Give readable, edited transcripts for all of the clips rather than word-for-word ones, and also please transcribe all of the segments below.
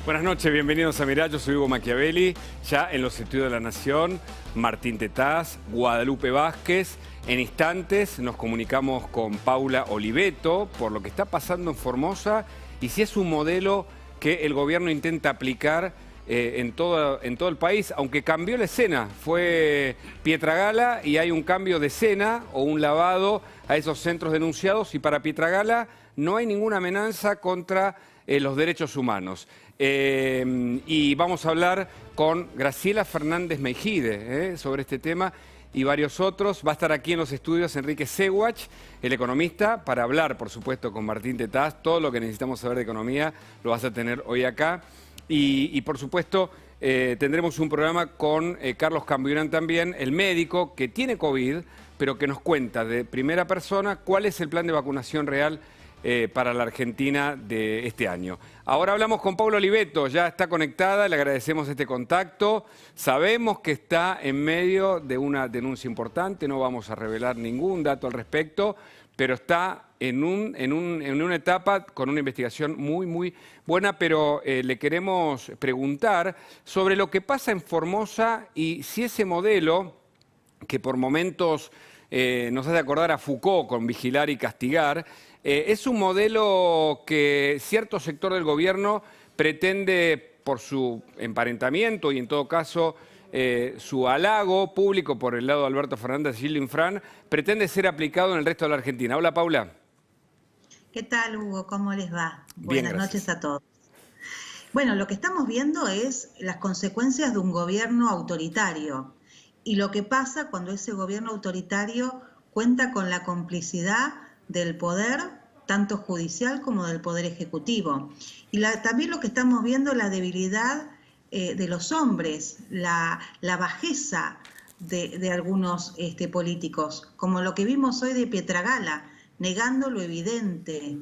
Buenas noches, bienvenidos a Mirá, yo soy Hugo Machiavelli, ya en los estudios de La Nación, Martín Tetaz, Guadalupe Vázquez. En instantes nos comunicamos con Paula Oliveto por lo que está pasando en Formosa y si es un modelo que el gobierno intenta aplicar en todo el país, aunque cambió la escena. Fue Pietragala y hay un cambio de escena o un lavado a esos centros denunciados y para Pietragala no hay ninguna amenaza contra los derechos humanos. Y vamos a hablar con Graciela Fernández Meijide sobre este tema y varios otros. Va a estar aquí en los estudios Enrique Seguach, el economista, para hablar, por supuesto, con Martín Tetaz. Todo lo que necesitamos saber de economía lo vas a tener hoy acá. Y por supuesto, tendremos un programa con Carlos Cambiurán también, el médico que tiene COVID, pero que nos cuenta de primera persona cuál es el plan de vacunación real para la Argentina de este año. Ahora hablamos con Paula Oliveto, ya está conectada, le agradecemos este contacto. Sabemos que está en medio de una denuncia importante, no vamos a revelar ningún dato al respecto, pero está en una etapa con una investigación muy buena, pero le queremos preguntar sobre lo que pasa en Formosa y si ese modelo, que por momentos nos hace acordar a Foucault con vigilar y castigar, es un modelo que cierto sector del gobierno pretende, por su emparentamiento y en todo caso su halago público por el lado de Alberto Fernández y Gildo Infran, pretende ser aplicado en el resto de la Argentina. Hola, Paula. ¿Qué tal, Hugo? ¿Cómo les va? Bien, Buenas gracias. noches a todos. Bueno, lo que estamos viendo es las consecuencias de un gobierno autoritario y lo que pasa cuando ese gobierno autoritario cuenta con la complicidad del poder, tanto judicial como del poder ejecutivo. Y también lo que estamos viendo es la debilidad de los hombres, la bajeza de algunos políticos, como lo que vimos hoy de Pietragala, negando lo evidente,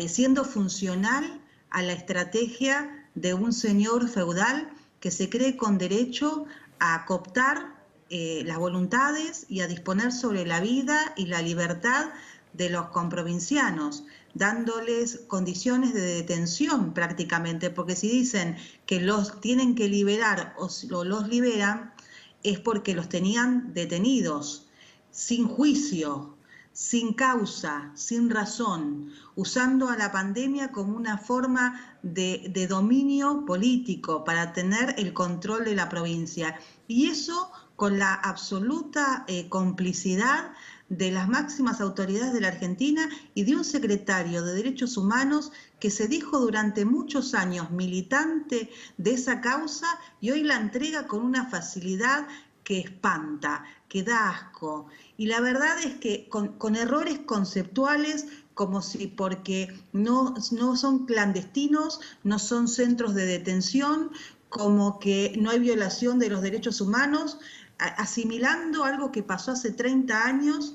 siendo funcional a la estrategia de un señor feudal que se cree con derecho a cooptar las voluntades y a disponer sobre la vida y la libertad de los comprovincianos, dándoles condiciones de detención prácticamente, porque si dicen que los tienen que liberar o los liberan, es porque los tenían detenidos, sin juicio, sin causa, sin razón, usando a la pandemia como una forma de dominio político para tener el control de la provincia. Y eso con la absoluta complicidad de las máximas autoridades de la Argentina y de un secretario de Derechos Humanos que se dijo durante muchos años militante de esa causa y hoy la entrega con una facilidad que espanta, que da asco. Y la verdad es que con errores conceptuales, como si porque no son clandestinos, no son centros de detención, como que no hay violación de los derechos humanos, asimilando algo que pasó hace 30 años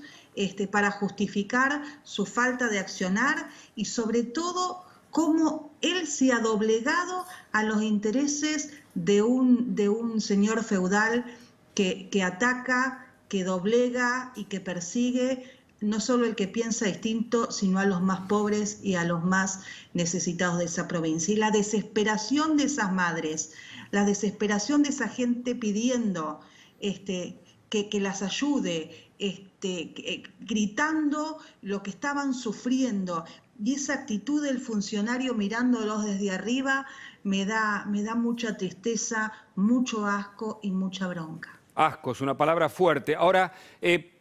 para justificar su falta de accionar y sobre todo cómo él se ha doblegado a los intereses de un señor feudal que ataca, que doblega y que persigue no solo el que piensa distinto, sino a los más pobres y a los más necesitados de esa provincia. Y la desesperación de esas madres, la desesperación de esa gente pidiendo que las ayude, gritando lo que estaban sufriendo, y esa actitud del funcionario mirándolos desde arriba me da mucha tristeza, mucho asco y mucha bronca. Asco es una palabra fuerte. Ahora,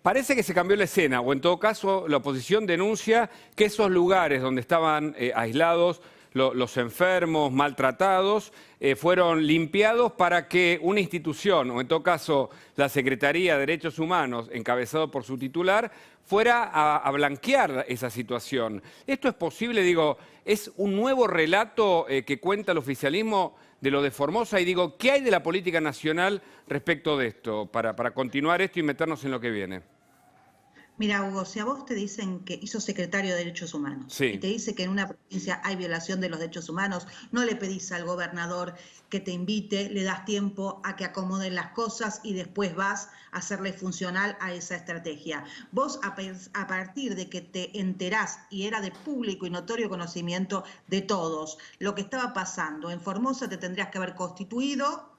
parece que se cambió la escena, o en todo caso la oposición denuncia que esos lugares donde estaban aislados los enfermos, maltratados, fueron limpiados para que una institución, o en todo caso la Secretaría de Derechos Humanos, encabezado por su titular, fuera a blanquear esa situación. ¿Esto es posible? Digo, ¿es un nuevo relato que cuenta el oficialismo de lo de Formosa? Y digo, ¿qué hay de la política nacional respecto de esto? Para continuar esto y meternos en lo que viene. Mira, Hugo, si a vos te dicen que hizo secretario de Derechos Humanos y Sí. te dice que en una provincia hay violación de los derechos humanos, no le pedís al gobernador que te invite, le das tiempo a que acomoden las cosas y después vas a hacerle funcional a esa estrategia. Vos, a partir de que te enterás, y era de público y notorio conocimiento de todos, lo que estaba pasando en Formosa, te tendrías que haber constituido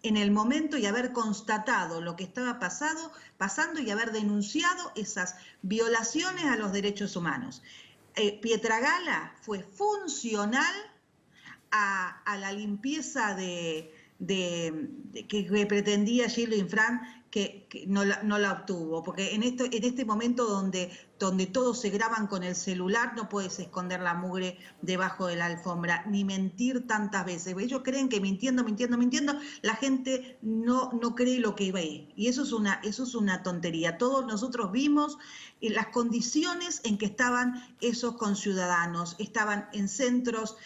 en el momento y haber constatado lo que estaba pasando y haber denunciado esas violaciones a los derechos humanos. Pietragala fue funcional a la limpieza que pretendía Gildo Infran, que no la obtuvo, porque en este momento donde todos se graban con el celular, no puedes esconder la mugre debajo de la alfombra, ni mentir tantas veces. Ellos creen que mintiendo, la gente no cree lo que ve. Y eso es una tontería. Todos nosotros vimos las condiciones en que estaban esos conciudadanos. Estaban en centros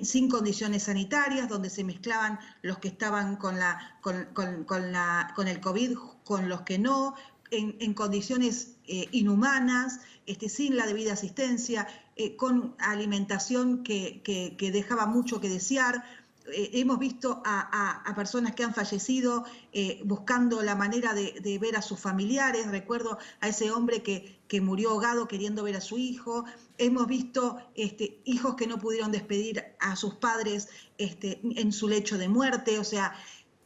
sin condiciones sanitarias, donde se mezclaban los que estaban con el COVID con los que no, en condiciones inhumanas, sin la debida asistencia, con alimentación que dejaba mucho que desear. Hemos visto a personas que han fallecido buscando la manera de ver a sus familiares. Recuerdo a ese hombre que murió ahogado queriendo ver a su hijo. Hemos visto hijos que no pudieron despedir a sus padres en su lecho de muerte. O sea,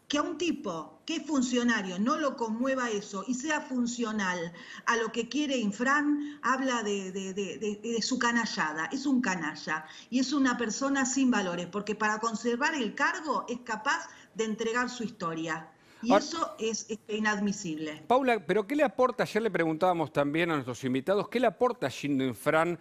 que a un tipo que es funcionario no lo conmueva eso y sea funcional a lo que quiere Infran, habla de su canallada. Es un canalla y es una persona sin valores, porque para conservar el cargo es capaz de entregar su historia. Y Ahora, eso es inadmisible. Paula, ¿pero qué le aporta? Ayer le preguntábamos también a nuestros invitados, ¿qué le aporta Gildo Infran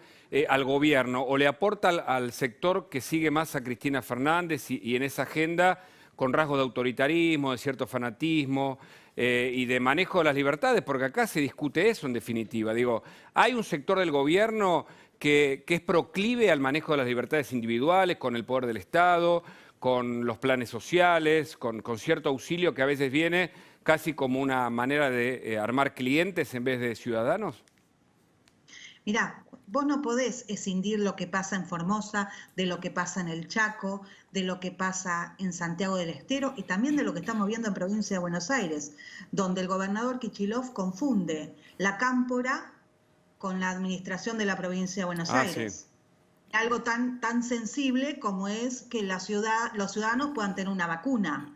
al gobierno o le aporta al sector que sigue más a Cristina Fernández y en esa agenda con rasgos de autoritarismo, de cierto fanatismo y de manejo de las libertades? Porque acá se discute eso en definitiva. Digo, hay un sector del gobierno que es proclive al manejo de las libertades individuales, con el poder del Estado, con los planes sociales, con cierto auxilio que a veces viene casi como una manera de armar clientes en vez de ciudadanos. Mirá, vos no podés escindir lo que pasa en Formosa, de lo que pasa en el Chaco, de lo que pasa en Santiago del Estero y también de lo que estamos viendo en provincia de Buenos Aires, donde el gobernador Kicillof confunde la cámpora con la administración de la provincia de Buenos Sí. Aires. Algo tan sensible como es que los ciudadanos puedan tener una vacuna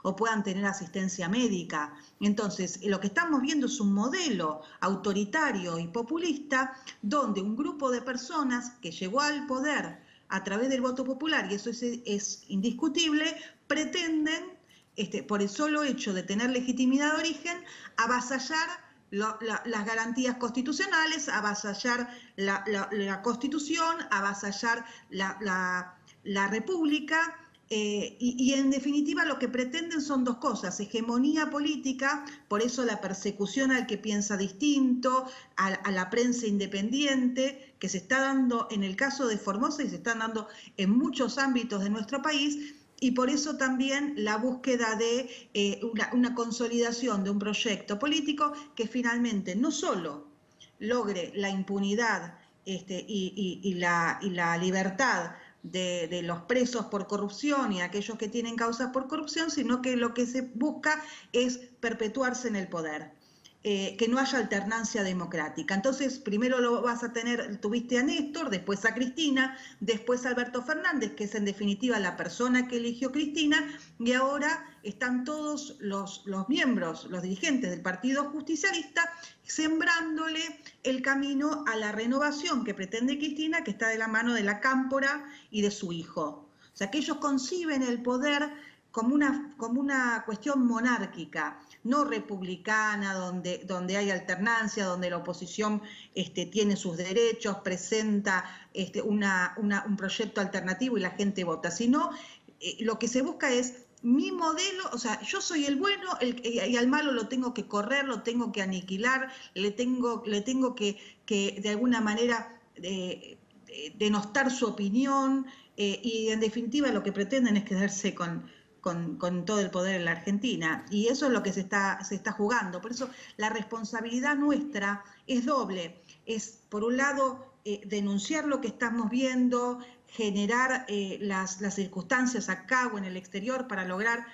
o puedan tener asistencia médica. Entonces, lo que estamos viendo es un modelo autoritario y populista donde un grupo de personas que llegó al poder a través del voto popular, y eso es indiscutible, pretenden, por el solo hecho de tener legitimidad de origen, avasallar las garantías constitucionales, avasallar la Constitución, avasallar la República. Y en definitiva lo que pretenden son dos cosas: hegemonía política, por eso la persecución al que piensa distinto, a la prensa independiente, que se está dando en el caso de Formosa y se están dando en muchos ámbitos de nuestro país, y por eso también la búsqueda de una consolidación de un proyecto político que finalmente no solo logre la impunidad y la libertad de los presos por corrupción y aquellos que tienen causas por corrupción, sino que lo que se busca es perpetuarse en el poder, que no haya alternancia democrática. Entonces, primero tuviste a Néstor, después a Cristina, después a Alberto Fernández, que es en definitiva la persona que eligió Cristina, y ahora están todos los miembros, los dirigentes del Partido Justicialista, sembrándole el camino a la renovación que pretende Cristina, que está de la mano de la cámpora y de su hijo. O sea, que ellos conciben el poder como una cuestión monárquica, no republicana, donde hay alternancia, donde la oposición tiene sus derechos, presenta un proyecto alternativo y la gente vota, sino lo que se busca es mi modelo. O sea, yo soy el bueno y al malo lo tengo que correr, lo tengo que aniquilar, le tengo que de alguna manera denostar su opinión, y en definitiva lo que pretenden es quedarse con con todo el poder en la Argentina. Y eso es lo que se está jugando. Por eso la responsabilidad nuestra es doble. Es, por un lado, denunciar lo que estamos viendo, generar las circunstancias acá o en el exterior para lograr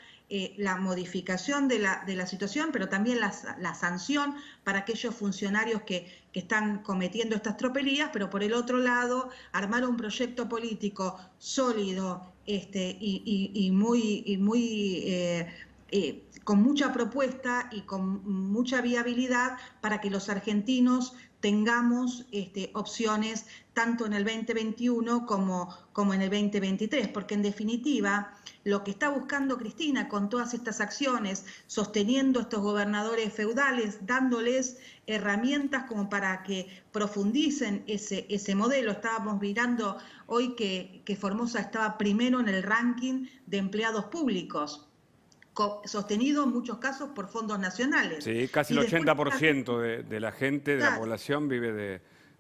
la modificación de la situación, pero también la sanción para aquellos funcionarios que están cometiendo estas tropelías, pero por el otro lado, armar un proyecto político sólido y muy con mucha propuesta y con mucha viabilidad para que los argentinos tengamos opciones tanto en el 2021 como en el 2023, porque en definitiva lo que está buscando Cristina con todas estas acciones, sosteniendo a estos gobernadores feudales, dándoles herramientas como para que profundicen ese modelo. Estábamos mirando hoy que Formosa estaba primero en el ranking de empleados públicos, sostenido en muchos casos por fondos nacionales. Sí, casi el 80% de la gente, de la población,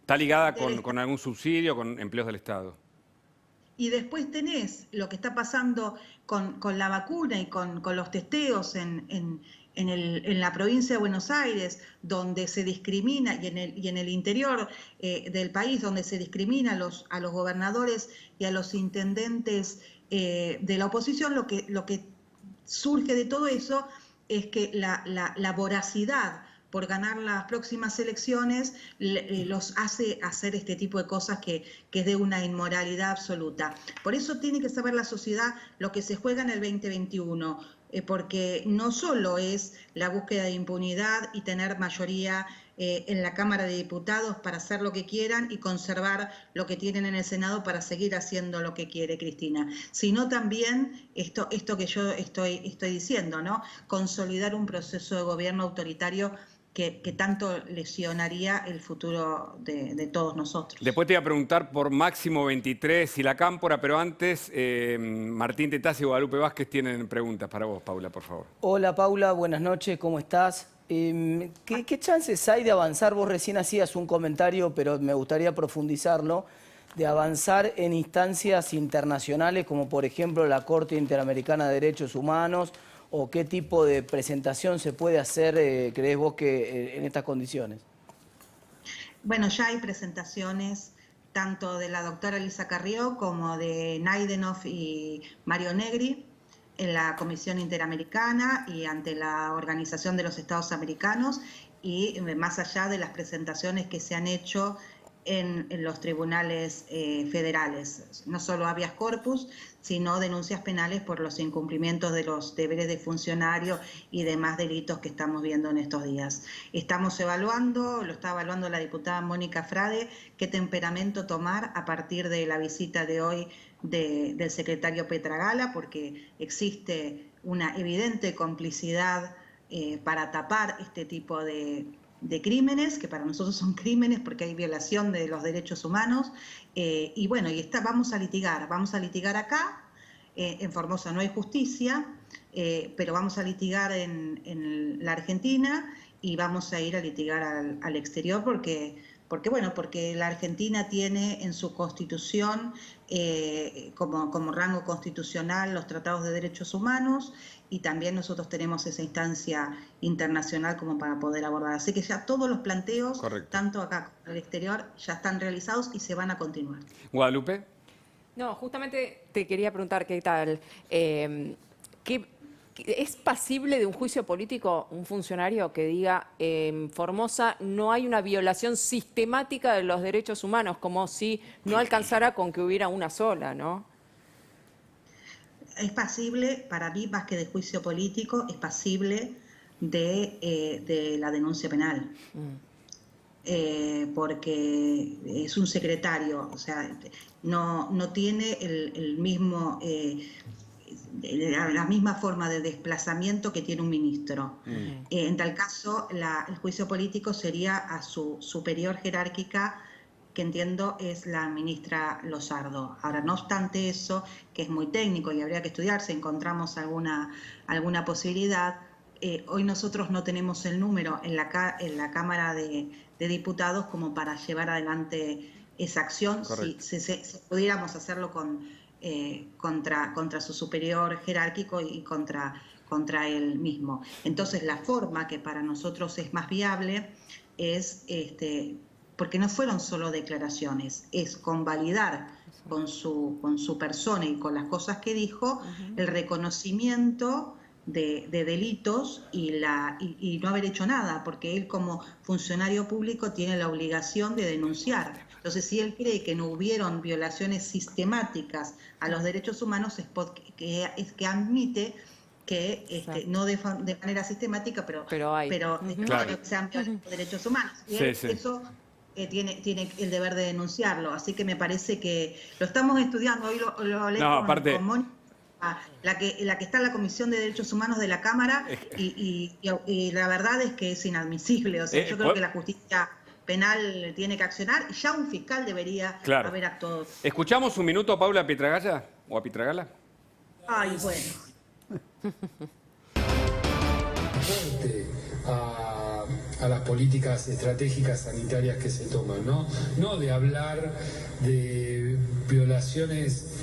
está ligada con algún subsidio, con empleos del Estado. Y después tenés lo que está pasando con la vacuna y con los testeos en la provincia de Buenos Aires, donde se discrimina, y en el interior del país, donde se discrimina a los gobernadores y a los intendentes de la oposición. Lo que surge de todo eso es que la voracidad por ganar las próximas elecciones los hace hacer este tipo de cosas que es de una inmoralidad absoluta. Por eso tiene que saber la sociedad lo que se juega en el 2021, porque no solo es la búsqueda de impunidad y tener mayoría en la Cámara de Diputados para hacer lo que quieran y conservar lo que tienen en el Senado para seguir haciendo lo que quiere Cristina, sino también esto que yo estoy diciendo, ¿no? Consolidar un proceso de gobierno autoritario que tanto lesionaría el futuro de todos nosotros. Después te iba a preguntar por Máximo 23 y la Cámpora, pero antes Martín Tetaz y Guadalupe Vázquez tienen preguntas para vos, Paula, por favor. Hola, Paula, buenas noches, ¿cómo estás? ¿Qué chances hay de avanzar? Vos recién hacías un comentario, pero me gustaría profundizarlo, de avanzar en instancias internacionales, como por ejemplo la Corte Interamericana de Derechos Humanos, o qué tipo de presentación se puede hacer, crees vos, que en estas condiciones. Bueno, ya hay presentaciones tanto de la doctora Elisa Carrió como de Naidenov y Mario Negri en la Comisión Interamericana y ante la Organización de los Estados Americanos, y más allá de las presentaciones que se han hecho en los tribunales federales, no solo habeas corpus, sino denuncias penales por los incumplimientos de los deberes de funcionario y demás delitos que estamos viendo en estos días. Estamos evaluando, lo está evaluando la diputada Mónica Frade, qué temperamento tomar a partir de la visita de hoy del secretario Petragala, porque existe una evidente complicidad para tapar este tipo de crímenes, que para nosotros son crímenes porque hay violación de los derechos humanos, y bueno, vamos a litigar acá, en Formosa no hay justicia, pero vamos a litigar en la Argentina y vamos a ir a litigar al exterior porque la Argentina tiene en su constitución como rango constitucional los tratados de derechos humanos, y también nosotros tenemos esa instancia internacional como para poder abordar. Así que ya todos los planteos, tanto acá como al exterior, ya están realizados y se van a continuar. Guadalupe. No, justamente te quería preguntar qué tal. ¿Es pasible de un juicio político un funcionario que diga en Formosa no hay una violación sistemática de los derechos humanos, como si no alcanzara con que hubiera una sola, ¿no? Es pasible, para mí, más que de juicio político, es pasible de la denuncia penal. Porque es un secretario, o sea, no tiene el mismo... la misma forma de desplazamiento que tiene un ministro. En tal caso, el juicio político sería a su superior jerárquica, que entiendo es la ministra Lozardo. Ahora, no obstante eso, que es muy técnico y habría que estudiar si encontramos alguna posibilidad, hoy nosotros no tenemos el número en la Cámara de Diputados como para llevar adelante esa acción si pudiéramos hacerlo contra su superior jerárquico y contra él mismo. Entonces, la forma que para nosotros es más viable es, porque no fueron solo declaraciones, es convalidar con su persona y con las cosas que dijo, el reconocimiento de delitos y no haber hecho nada, porque él como funcionario público tiene la obligación de denunciar. Entonces, si él cree que no hubieron violaciones sistemáticas a los derechos humanos, es que admite que no de manera sistemática, pero claro, que sean violados los derechos humanos. Y eso tiene el deber de denunciarlo. Así que me parece que lo estamos estudiando. Hoy lo hablé con Mónica, la que está en la Comisión de Derechos Humanos de la Cámara, y la verdad es que es inadmisible. O sea, yo creo que la justicia penal tiene que accionar y ya un fiscal debería haber actuado. ¿Escuchamos un minuto a Paula Pietragalla o a Pietragala? Ay, bueno. A las políticas estratégicas sanitarias que se toman, no de hablar de violaciones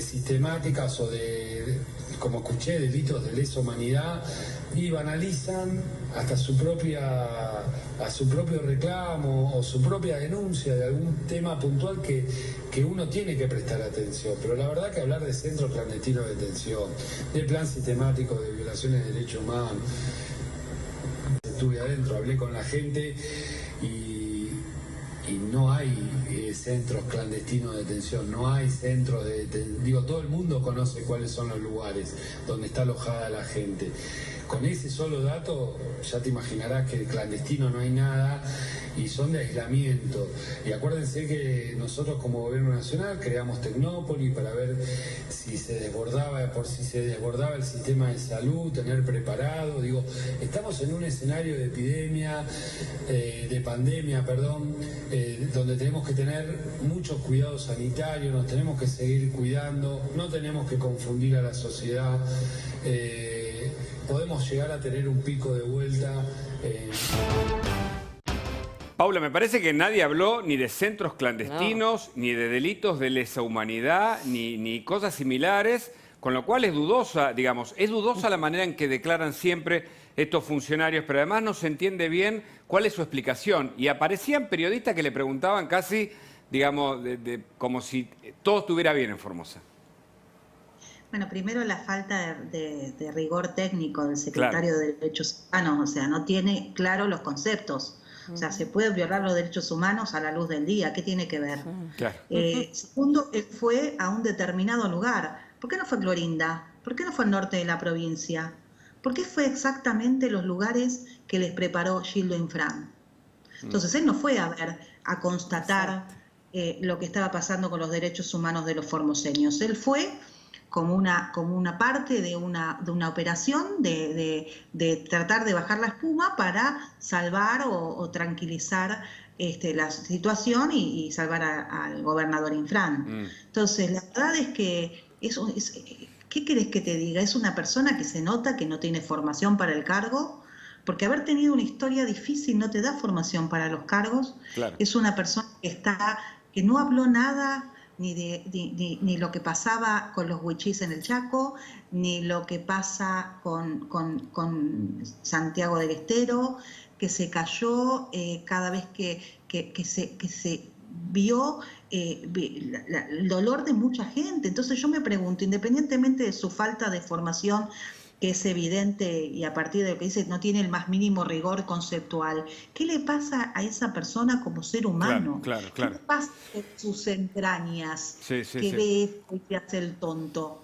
sistemáticas o de, como escuché, delitos de lesa humanidad, y banalizan hasta su propio reclamo o su propia denuncia de algún tema puntual que uno tiene que prestar atención. Pero la verdad que hablar de centros clandestinos de detención, de plan sistemático de violaciones de derechos humanos, estuve adentro, hablé con la gente y no hay centros clandestinos de detención, no hay centros de detención. Todo el mundo conoce cuáles son los lugares donde está alojada la gente. Con ese solo dato ya te imaginarás que clandestino no hay nada y son de aislamiento. Y acuérdense que nosotros como Gobierno Nacional creamos Tecnópolis para ver si se desbordaba el sistema de salud, tener preparado. Estamos en un escenario de epidemia, de pandemia, donde tenemos que tener muchos cuidados sanitarios, nos tenemos que seguir cuidando, no tenemos que confundir a la sociedad. Podemos llegar a tener un pico de vuelta. Paula, me parece que nadie habló ni de centros clandestinos, ni de delitos de lesa humanidad, ni cosas similares, con lo cual es dudosa, la manera en que declaran siempre estos funcionarios, pero además no se entiende bien cuál es su explicación. Y aparecían periodistas que le preguntaban casi, como si todo estuviera bien en Formosa. Bueno, primero la falta de rigor técnico del secretario de Derechos Humanos, o sea, no tiene claro los conceptos. O sea, se puede violar los derechos humanos a la luz del día, ¿qué tiene que ver? Claro. Segundo, él fue a un determinado lugar. ¿Por qué no fue Clorinda? ¿Por qué no fue al norte de la provincia? ¿Por qué fue exactamente los lugares que les preparó Gildo Infran? Entonces, él no fue a constatar lo que estaba pasando con los derechos humanos de los formoseños. Él fue como una parte de una operación de tratar de bajar la espuma para salvar o tranquilizar la situación y salvar al gobernador Infran. Entonces, la verdad es que ¿qué querés que te diga? Es una persona que se nota que no tiene formación para el cargo, porque haber tenido una historia difícil no te da formación para los cargos. Claro. Es una persona que no habló nada ni lo que pasaba con los huichís en el Chaco, ni lo que pasa con Santiago del Estero, que se cayó cada vez que se vio el dolor de mucha gente. Entonces yo me pregunto, independientemente de su falta de formación, que es evidente, y a partir de lo que dice, no tiene el más mínimo rigor conceptual, ¿qué le pasa a esa persona como ser humano? Claro. ¿Qué le pasa en sus entrañas ve esto y se hace el tonto?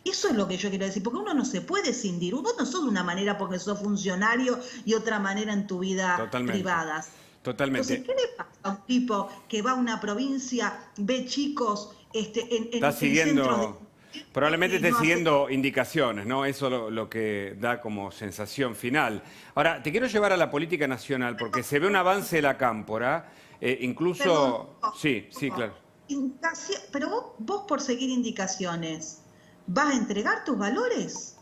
Eso es lo que yo quiero decir, porque uno no se puede escindir. Vos no sos de una manera porque sos funcionario y otra manera en tu vida privada. Totalmente. Entonces, ¿qué le pasa a un tipo que va a una provincia, ve chicos Está siguiendo... Probablemente esté siguiendo indicaciones, ¿no? Eso lo que da como sensación final. Ahora, te quiero llevar a la política nacional, porque se ve un avance de la cámpora, incluso... Perdón, sí, claro. Pero vos por seguir indicaciones, ¿vas a entregar tus valores?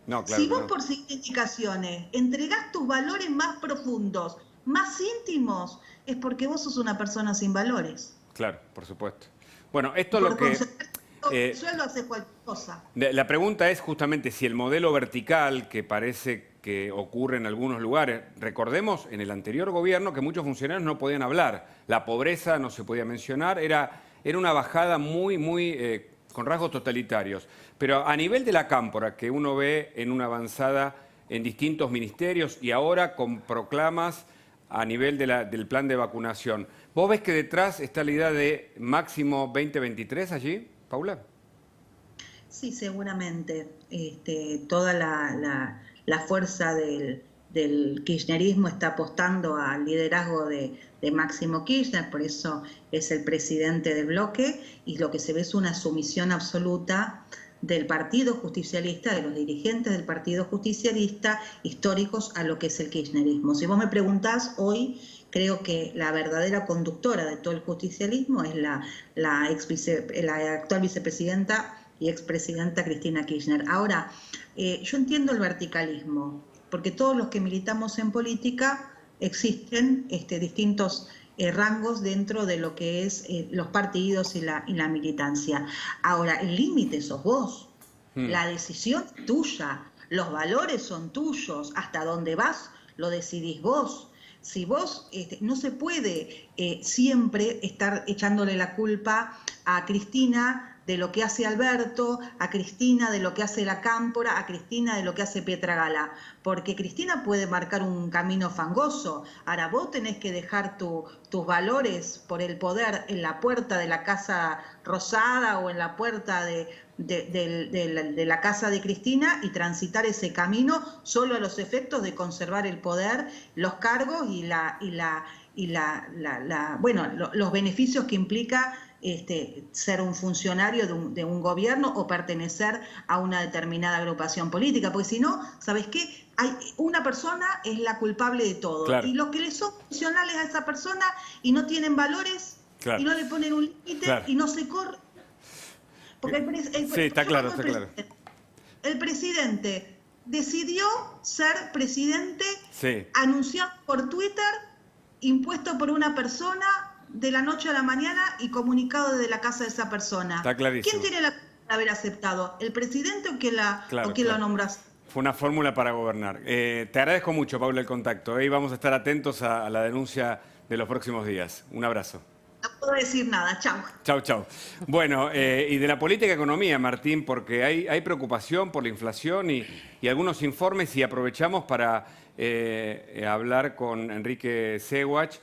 No, claro. Si vos por seguir indicaciones entregás tus valores más profundos, más íntimos, es porque vos sos una persona sin valores. Claro, por supuesto. Bueno, esto es lo que... El sueldo hace cualquier cosa. La pregunta es justamente si el modelo vertical que parece que ocurre en algunos lugares, recordemos en el anterior gobierno que muchos funcionarios no podían hablar, la pobreza no se podía mencionar, era una bajada muy con rasgos totalitarios. Pero a nivel de la cámpora, que uno ve en una avanzada en distintos ministerios y ahora con proclamas a nivel del plan de vacunación, ¿vos ves que detrás está la idea de máximo 2023 allí, Paula? Sí, seguramente. Toda la fuerza del kirchnerismo está apostando al liderazgo de Máximo Kirchner, por eso es el presidente del bloque, y lo que se ve es una sumisión absoluta del Partido Justicialista, de los dirigentes del Partido Justicialista históricos a lo que es el kirchnerismo. Si vos me preguntás hoy, creo que la verdadera conductora de todo el justicialismo es la actual vicepresidenta y expresidenta Cristina Kirchner. Ahora, yo entiendo el verticalismo, porque todos los que militamos en política existen distintos rangos dentro de lo que es los partidos y la militancia. Ahora, el límite sos vos, la decisión es tuya, los valores son tuyos, hasta dónde vas lo decidís vos. Si vos, no se puede siempre estar echándole la culpa a Cristina de lo que hace Alberto, a Cristina de lo que hace la Cámpora, a Cristina de lo que hace Pietragala, porque Cristina puede marcar un camino fangoso. Ahora vos tenés que dejar tus valores por el poder en la puerta de la Casa Rosada o en la puerta de la casa de Cristina y transitar ese camino solo a los efectos de conservar el poder, los cargos y los beneficios que implica ser un funcionario de un gobierno o pertenecer a una determinada agrupación política, porque si no, ¿sabes qué? Una persona es la culpable de todo, claro. Y los que le son funcionales a esa persona y no tienen valores, claro. Y no le ponen un límite, claro. Y no se corre. Porque sí, está claro. El presidente decidió ser presidente, sí. Anunció por Twitter, impuesto por una persona de la noche a la mañana y comunicado desde la casa de esa persona. Está clarísimo. ¿Quién tiene la culpa de haber aceptado? ¿El presidente o quién lo nombró? Fue una fórmula para gobernar. Te agradezco mucho, Paula, el contacto. Y vamos a estar atentos a la denuncia de los próximos días. Un abrazo. No puedo decir nada. Chau. Chau. Bueno, y de la política y economía, Martín, porque hay preocupación por la inflación y algunos informes, y aprovechamos para hablar con Enrique Seguach,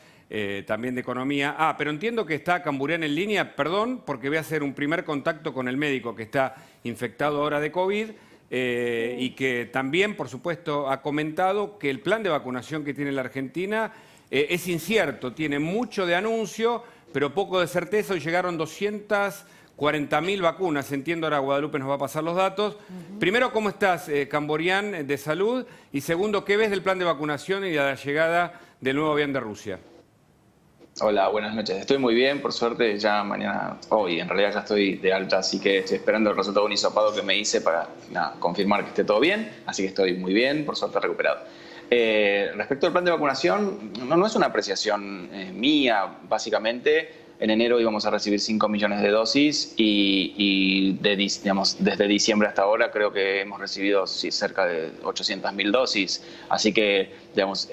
también de economía. Pero entiendo que está Camburián en línea, perdón, porque voy a hacer un primer contacto con el médico que está infectado ahora de COVID y que también, por supuesto, ha comentado que el plan de vacunación que tiene la Argentina es incierto, tiene mucho de anuncio, pero poco de certeza. Hoy llegaron 240.000 vacunas, entiendo, ahora Guadalupe nos va a pasar los datos. Primero, ¿cómo estás, Camburián, de salud? Y segundo, ¿qué ves del plan de vacunación y de la llegada del nuevo avión de Rusia? Hola, buenas noches. Estoy muy bien, por suerte, ya hoy en realidad ya estoy de alta, así que estoy esperando el resultado de un hisopado que me hice para confirmar que esté todo bien, así que estoy muy bien, por suerte recuperado. Respecto al plan de vacunación, no es una apreciación mía, básicamente. En enero íbamos a recibir 5 millones de dosis y desde diciembre hasta ahora creo que hemos recibido cerca de 800.000 dosis. Así que,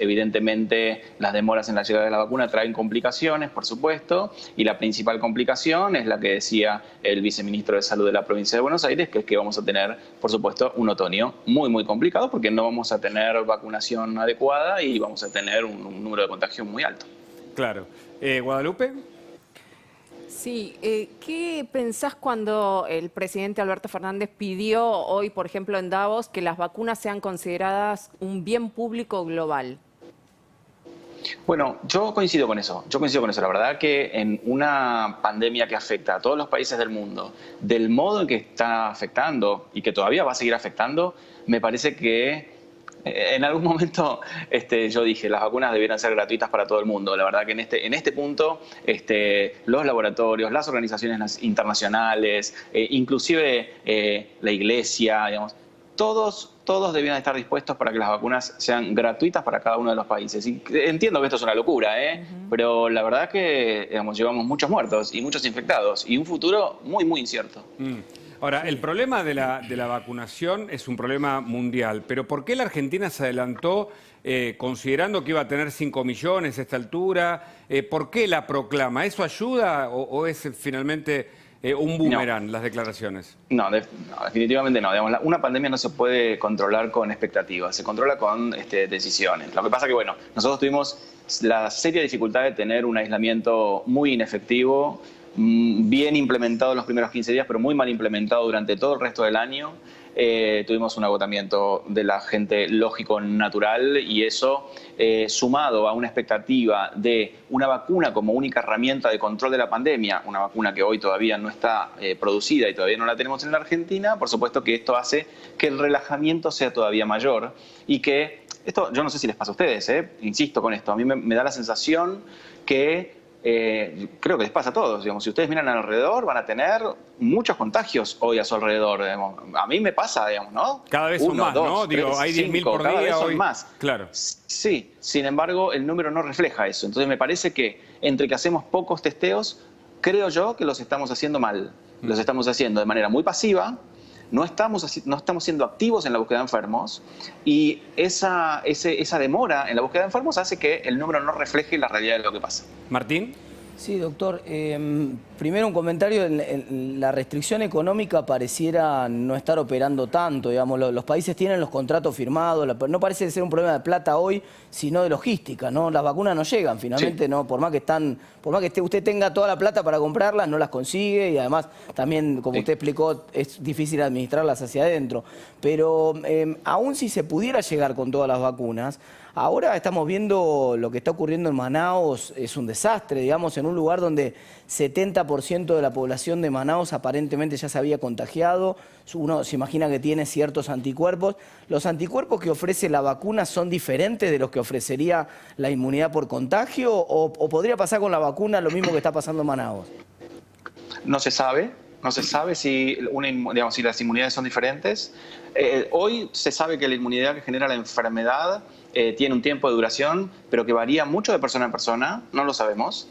evidentemente las demoras en la llegada de la vacuna traen complicaciones, por supuesto, y la principal complicación es la que decía el viceministro de Salud de la provincia de Buenos Aires, que es que vamos a tener, por supuesto, un otoño muy complicado porque no vamos a tener vacunación adecuada y vamos a tener un número de contagios muy alto. Claro. ¿Guadalupe? Sí, ¿qué pensás cuando el presidente Alberto Fernández pidió hoy, por ejemplo, en Davos, que las vacunas sean consideradas un bien público global? Bueno, yo coincido con eso. La verdad que en una pandemia que afecta a todos los países del mundo, del modo en que está afectando y que todavía va a seguir afectando, me parece que en algún momento yo dije, las vacunas debieran ser gratuitas para todo el mundo. La verdad que en este punto los laboratorios, las organizaciones internacionales, inclusive la iglesia, todos debían estar dispuestos para que las vacunas sean gratuitas para cada uno de los países. Y entiendo que esto es una locura, pero la verdad que llevamos muchos muertos y muchos infectados y un futuro muy, muy incierto. Ahora, el problema de la vacunación es un problema mundial, pero ¿por qué la Argentina se adelantó considerando que iba a tener 5 millones a esta altura? ¿Por qué la proclama? ¿Eso ayuda o es finalmente un boomerang las declaraciones? No, definitivamente no. Digamos, una pandemia no se puede controlar con expectativas, se controla con decisiones. Lo que pasa que, bueno, nosotros tuvimos la seria dificultad de tener un aislamiento muy inefectivo, bien implementado en los primeros 15 días, pero muy mal implementado durante todo el resto del año. Tuvimos un agotamiento de la gente lógico natural y eso, sumado a una expectativa de una vacuna como única herramienta de control de la pandemia, una vacuna que hoy todavía no está producida y todavía no la tenemos en la Argentina, por supuesto que esto hace que el relajamiento sea todavía mayor y que, esto yo no sé si les pasa a ustedes, insisto con esto, a mí me da la sensación que creo que les pasa a todos, digamos, si ustedes miran alrededor van a tener muchos contagios hoy a su alrededor, digamos. A mí me pasa, digamos, ¿no? Cada vez son más, 2, ¿no? 3, Digo, hay 10.000 por cada día vez son hoy. más. Claro. Sí, sin embargo, el número no refleja eso. Entonces me parece que entre que hacemos pocos testeos, creo yo que los estamos haciendo mal. Los estamos haciendo de manera muy pasiva. No estamos siendo activos en la búsqueda de enfermos y esa demora en la búsqueda de enfermos hace que el número no refleje la realidad de lo que pasa. Martín. Sí, doctor. Primero un comentario. La restricción económica pareciera no estar operando tanto. Digamos, los países tienen los contratos firmados. No parece ser un problema de plata hoy, sino de logística, ¿no? Las vacunas no llegan finalmente, sí. ¿No? Por más que usted tenga toda la plata para comprarlas, no las consigue y además también, como usted explicó, es difícil administrarlas hacia adentro. Pero aún si se pudiera llegar con todas las vacunas, ahora estamos viendo lo que está ocurriendo en Manaos, es un desastre, digamos, en un lugar donde 70% de la población de Manaos aparentemente ya se había contagiado. Uno se imagina que tiene ciertos anticuerpos. ¿Los anticuerpos que ofrece la vacuna son diferentes de los que ofrecería la inmunidad por contagio? ¿O podría pasar con la vacuna lo mismo que está pasando en Manaos? No se sabe. No se sabe si las inmunidades son diferentes. Hoy se sabe que la inmunidad que genera la enfermedad tiene un tiempo de duración, pero que varía mucho de persona a persona, no lo sabemos.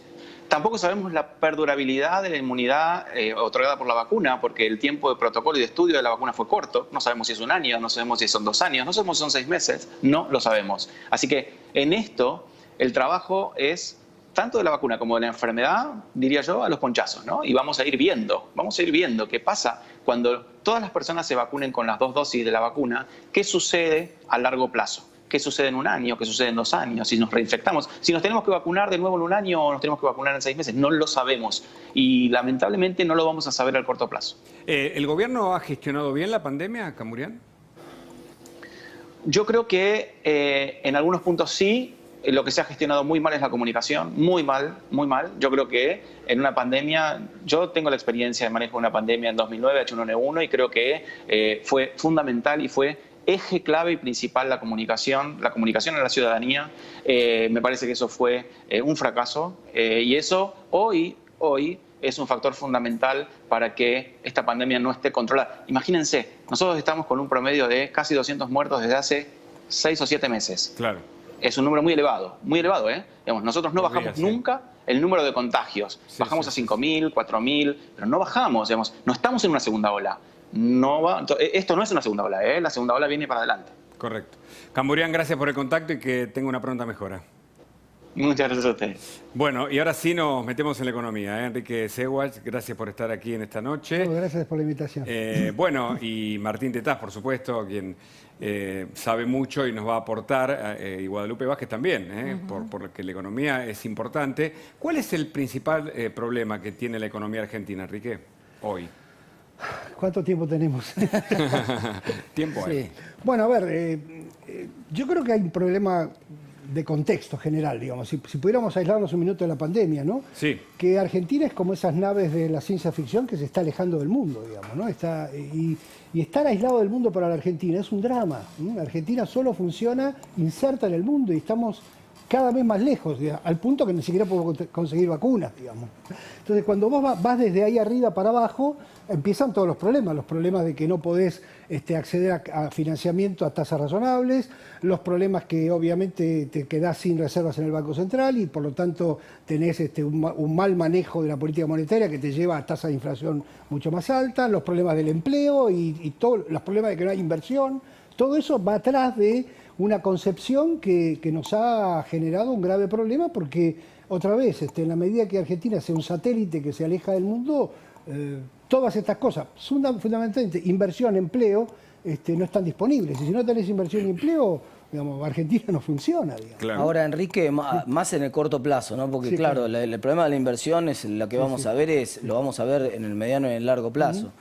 Tampoco sabemos la perdurabilidad de la inmunidad otorgada por la vacuna, porque el tiempo de protocolo y de estudio de la vacuna fue corto. No sabemos si es 1 año, no sabemos si son 2 años, no sabemos si son 6 meses, no lo sabemos. Así que en esto el trabajo es tanto de la vacuna como de la enfermedad, diría yo, a los ponchazos, ¿no? Y vamos a ir viendo qué pasa cuando todas las personas se vacunen con las 2 dosis de la vacuna, qué sucede a largo plazo. ¿Qué sucede en 1 año? ¿Qué sucede en 2 años? Si nos reinfectamos, si nos tenemos que vacunar de nuevo en 1 año o nos tenemos que vacunar en 6 meses, no lo sabemos. Y lamentablemente no lo vamos a saber al corto plazo. ¿El gobierno ha gestionado bien la pandemia, Camurian? Yo creo que en algunos puntos sí. Lo que se ha gestionado muy mal es la comunicación, muy mal, muy mal. Yo creo que en una pandemia, yo tengo la experiencia de manejo de una pandemia en 2009, H1N1, y creo que fue fundamental y fue eje clave y principal la comunicación a la ciudadanía. Me parece que eso fue un fracaso y eso hoy es un factor fundamental para que esta pandemia no esté controlada. Imagínense, nosotros estamos con un promedio de casi 200 muertos desde hace 6 o 7 meses. Claro. Es un número muy elevado, ¿eh? Digamos, nosotros no bajamos nunca el número de contagios. Bajamos a 5.000, 4.000, pero no bajamos, digamos, no estamos en una segunda ola. Esto no es una segunda ola, la segunda ola viene para adelante. Correcto. Camurian, gracias por el contacto y que tenga una pronta mejora. Muchas gracias a ustedes. Bueno, y ahora sí nos metemos en la economía. Enrique Seguach, gracias por estar aquí en esta noche. Gracias por la invitación. Bueno, y Martín Tetaz, por supuesto, quien sabe mucho y nos va a aportar, y Guadalupe Vázquez también, porque la economía es importante. ¿Cuál es el principal problema que tiene la economía argentina, Enrique, hoy? ¿Cuánto tiempo tenemos? Tiempo hay. Sí. Bueno, a ver, yo creo que hay un problema de contexto general, digamos. Si pudiéramos aislarnos un minuto de la pandemia, ¿no? Sí. Que Argentina es como esas naves de la ciencia ficción que se está alejando del mundo, digamos, ¿no? Y estar aislado del mundo para la Argentina es un drama, ¿no? Argentina solo funciona inserta en el mundo y estamos cada vez más lejos, digamos, al punto que ni siquiera podemos conseguir vacunas, digamos. Entonces, cuando vos vas desde ahí arriba para abajo, empiezan todos los problemas de que no podés acceder a financiamiento a tasas razonables, los problemas que obviamente te quedás sin reservas en el Banco Central y por lo tanto tenés un mal manejo de la política monetaria que te lleva a tasas de inflación mucho más altas, los problemas del empleo y todos los problemas de que no hay inversión. Todo eso va atrás de una concepción que nos ha generado un grave problema porque, otra vez, en la medida que Argentina sea un satélite que se aleja del mundo, todas estas cosas, fundamentalmente inversión, empleo, no están disponibles. Y si no tenés inversión y empleo, digamos, Argentina no funciona. Digamos. Claro. Ahora, Enrique, más en el corto plazo, ¿no? Porque, sí, claro, el problema de la inversión es lo que vamos a ver, lo vamos a ver en el mediano y en el largo plazo.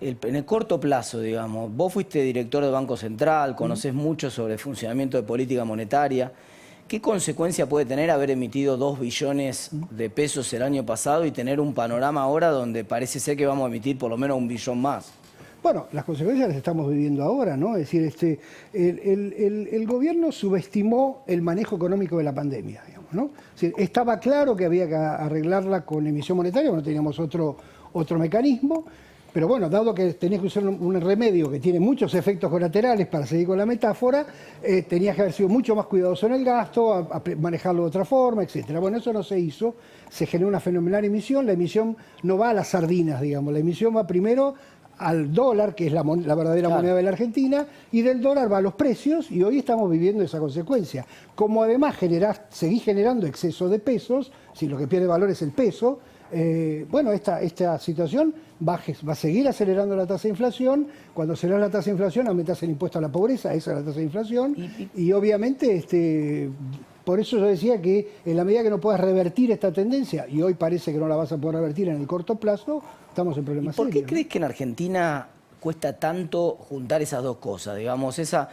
En el corto plazo, digamos, vos fuiste director del Banco Central, conocés mucho sobre el funcionamiento de política monetaria. ¿Qué consecuencia puede tener haber emitido 2 billones de pesos el año pasado y tener un panorama ahora donde parece ser que vamos a emitir por lo menos 1 billón más? Bueno, las consecuencias las estamos viviendo ahora, ¿no? Es decir, el gobierno subestimó el manejo económico de la pandemia, digamos, ¿no? Es decir, estaba claro que había que arreglarla con emisión monetaria, no teníamos otro mecanismo. Pero bueno, dado que tenías que usar un remedio que tiene muchos efectos colaterales, para seguir con la metáfora, tenías que haber sido mucho más cuidadoso en el gasto, a manejarlo de otra forma, etcétera. Bueno, eso no se hizo, se generó una fenomenal emisión, la emisión no va a las sardinas, digamos, la emisión va primero al dólar, que es la verdadera moneda de la Argentina, y del dólar va a los precios, y hoy estamos viviendo esa consecuencia. Como además seguís generando exceso de pesos, si lo que pierde valor es el peso, bueno, esta situación va a seguir acelerando la tasa de inflación. Cuando aceleras la tasa de inflación, aumentas el impuesto a la pobreza, esa es la tasa de inflación. Y obviamente, por eso yo decía que en la medida que no puedas revertir esta tendencia, y hoy parece que no la vas a poder revertir en el corto plazo, estamos en problemas serios. ¿Por qué crees que en Argentina cuesta tanto juntar esas dos cosas? Digamos, esa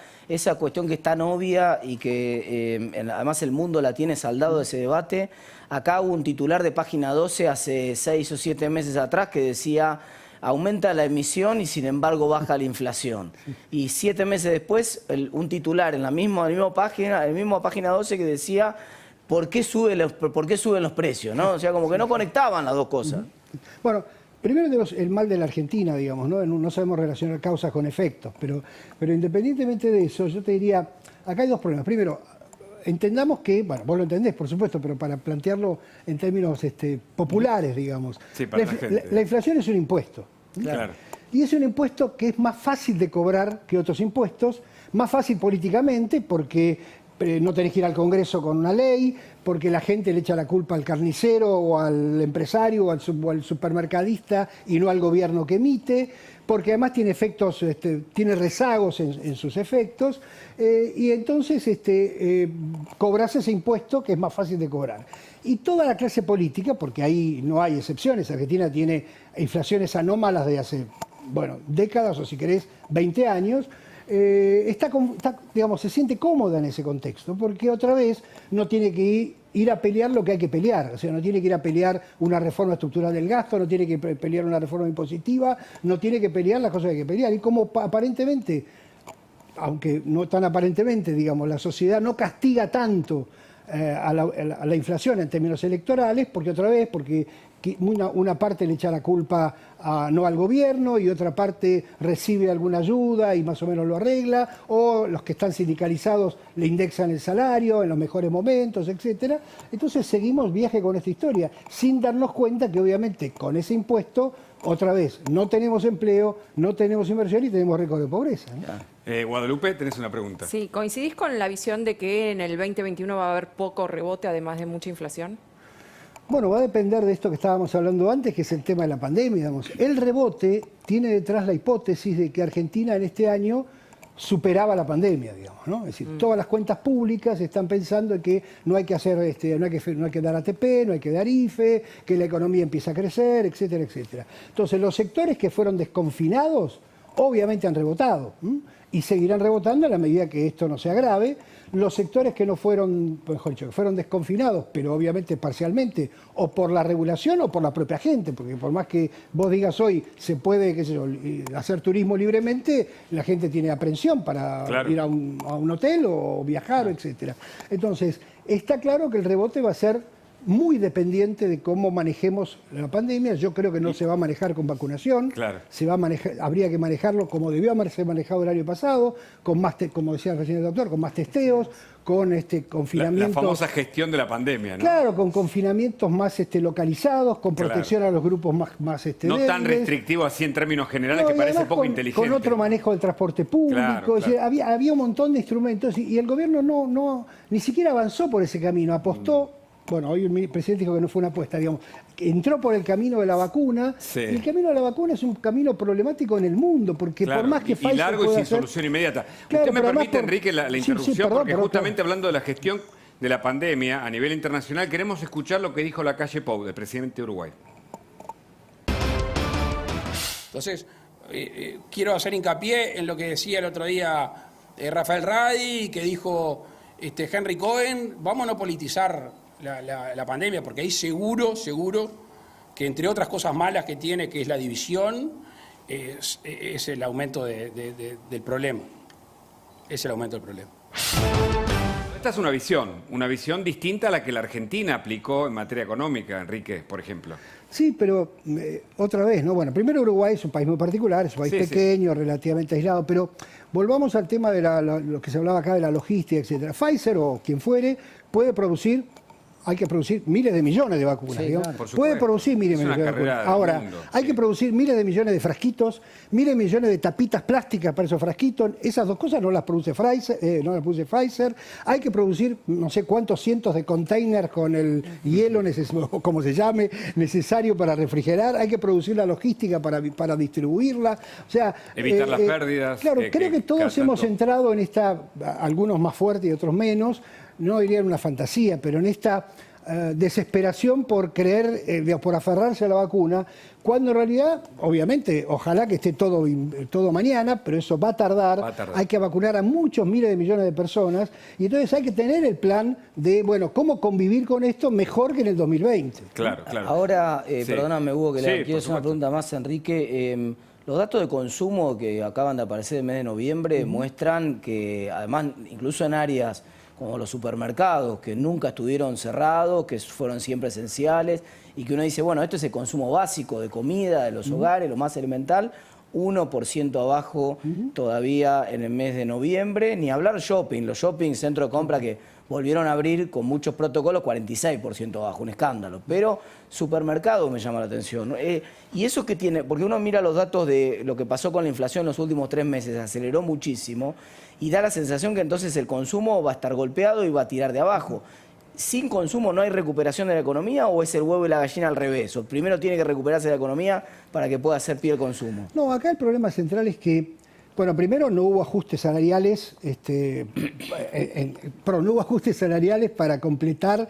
cuestión que es tan obvia y que además el mundo la tiene saldado, ese debate. Acá hubo un titular de Página 12 hace 6 o 7 meses atrás que decía: aumenta la emisión y sin embargo baja la inflación. Y 7 meses después, un titular en la misma Página 12 que decía: ¿por qué suben los precios? ¿No? O sea, como que no conectaban las dos cosas. Bueno, primero tenemos el mal de la Argentina, digamos, ¿no? No sabemos relacionar causas con efectos, pero independientemente de eso, yo te diría, acá hay 2 problemas. Primero, entendamos que, bueno, vos lo entendés, por supuesto, pero para plantearlo en términos populares, digamos. Sí, para la gente. La inflación es un impuesto. Claro. Y es un impuesto que es más fácil de cobrar que otros impuestos, más fácil políticamente porque no tenés que ir al Congreso con una ley, porque la gente le echa la culpa al carnicero o al empresario o al supermercadista y no al gobierno que emite, porque además tiene efectos, tiene rezagos en sus efectos, y entonces cobras ese impuesto que es más fácil de cobrar. Y toda la clase política, porque ahí no hay excepciones, Argentina tiene inflaciones anómalas de hace, bueno, décadas o si querés 20 años, digamos, se siente cómoda en ese contexto, porque otra vez no tiene que ir a pelear lo que hay que pelear, o sea, no tiene que ir a pelear una reforma estructural del gasto, no tiene que pelear una reforma impositiva, no tiene que pelear las cosas que hay que pelear. Y como aparentemente, aunque no tan aparentemente, digamos, la sociedad no castiga tanto a la inflación en términos electorales, porque otra vez, porque una parte le echa la culpa no al gobierno y otra parte recibe alguna ayuda y más o menos lo arregla, o los que están sindicalizados le indexan el salario en los mejores momentos, etcétera. Entonces seguimos viaje con esta historia, sin darnos cuenta que obviamente con ese impuesto, otra vez, no tenemos empleo, no tenemos inversión y tenemos récord de pobreza, ¿no? Guadalupe, tenés una pregunta. Sí, ¿coincidís con la visión de que en el 2021 va a haber poco rebote, además de mucha inflación? Bueno, va a depender de esto que estábamos hablando antes, que es el tema de la pandemia, digamos. El rebote tiene detrás la hipótesis de que Argentina en este año superaba la pandemia, digamos, ¿no? Es decir, todas las cuentas públicas están pensando que no hay que hacer, no hay que dar ATP, no hay que dar IFE, que la economía empieza a crecer, etcétera, etcétera. Entonces, los sectores que fueron desconfinados, obviamente han rebotado, y seguirán rebotando en la medida que esto no se agrave. Los sectores que no fueron, mejor dicho, que fueron desconfinados, pero obviamente parcialmente, o por la regulación o por la propia gente, porque por más que vos digas hoy se puede, qué sé yo, hacer turismo libremente, la gente tiene aprensión para ir a un hotel o viajar, etcétera. Entonces, Está claro que el rebote va a ser muy dependiente de cómo manejemos la pandemia. Yo creo que no se va a manejar con vacunación. Claro. Se va a manejar, habría que manejarlo como debió haberse manejado el año pasado, con más, como decía recién el doctor, con más testeos, con confinamientos. La famosa gestión de la pandemia, ¿no? Claro, con confinamientos más localizados, con protección a los grupos más no tan débiles. restrictivo así en términos generales, No, que y parece además poco con, inteligente. con otro manejo del transporte público. Claro, Es decir, había un montón de instrumentos y el gobierno ni siquiera avanzó por ese camino, apostó. Bueno, hoy el presidente dijo que no fue una apuesta, digamos, que entró por el camino de la vacuna. Sí. Y el camino de la vacuna es un camino problemático en el mundo, porque Claro, por más que y Pfizer largo y pueda sin hacer- solución inmediata. Claro, Usted me pero además permite, Enrique, la Sí, interrupción, perdón, porque perdón, justamente hablando de la gestión de la pandemia a nivel internacional, queremos escuchar lo que dijo Lacalle Pou, el presidente de Uruguay. Entonces, quiero hacer hincapié en lo que decía el otro día Rafael Radi, que dijo Henry Cohen: vamos a no politizar la pandemia, porque ahí seguro que, entre otras cosas malas que tiene, que es la división, es el aumento del problema. Es el aumento del problema. Esta es una visión distinta a la que la Argentina aplicó en materia económica, Enrique, por ejemplo. Sí, pero otra vez, ¿no? Bueno, primero Uruguay es un país muy particular, es un país pequeño, relativamente aislado, pero volvamos al tema de lo que se hablaba acá de la logística, etcétera. Pfizer o quien fuere puede producir, hay que producir miles de millones de vacunas, Sí, digamos. claro. Por Puede supuesto. producir miles de Es una millones de carrera vacunas. del Ahora, mundo, hay sí. que producir miles de millones de frasquitos, miles de millones de tapitas plásticas para esos frasquitos. Esas dos cosas no las produce Pfizer. Hay que producir no sé cuántos cientos de containers con el hielo, o como se llame, necesario para refrigerar. Hay que producir la logística para distribuirla. O sea, Evitar las pérdidas. Claro, creo que todos cada hemos tanto- entrado en esta, algunos más fuertes y otros menos, no diría en una fantasía, pero en esta desesperación por creer, por aferrarse a la vacuna, cuando en realidad, obviamente, ojalá que esté todo mañana, pero eso va a tardar. Hay que vacunar a muchos miles de millones de personas y entonces hay que tener el plan de, bueno, cómo convivir con esto mejor que en el 2020. Claro, claro. Ahora, Sí. perdóname, Hugo, que Sí, le por quiero hacer una supuesto. pregunta más, Enrique. Los datos de consumo que acaban de aparecer en el mes de noviembre muestran que, además, incluso en áreas como los supermercados, que nunca estuvieron cerrados, que fueron siempre esenciales, y que uno dice, bueno, esto es el consumo básico de comida, de los hogares, lo más elemental, 1% abajo todavía en el mes de noviembre, ni hablar shopping, los shopping, centros de compra que volvieron a abrir con muchos protocolos, 46% abajo, un escándalo. Pero supermercado me llama la atención. ¿Y eso qué tiene? Porque uno mira los datos de lo que pasó con la inflación en los últimos 3 meses, aceleró muchísimo, y da la sensación que entonces el consumo va a estar golpeado y va a tirar de abajo. ¿Sin consumo no hay recuperación de la economía o es el huevo y la gallina al revés? ¿O primero tiene que recuperarse la economía para que pueda hacer pie el consumo? No, acá el problema central es que, bueno, primero no hubo ajustes salariales, no hubo ajustes salariales para completar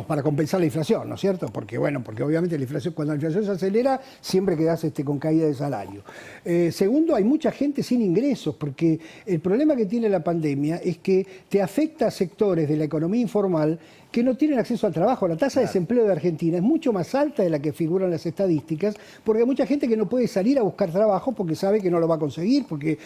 para compensar la inflación, ¿no es cierto? Porque obviamente la inflación, cuando la inflación se acelera, siempre quedás con caída de salario. Segundo, hay mucha gente sin ingresos, porque el problema que tiene la pandemia es que te afecta a sectores de la economía informal que no tienen acceso al trabajo. La tasa de desempleo de Argentina es mucho más alta de la que figuran las estadísticas, porque hay mucha gente que no puede salir a buscar trabajo porque sabe que no lo va a conseguir, porque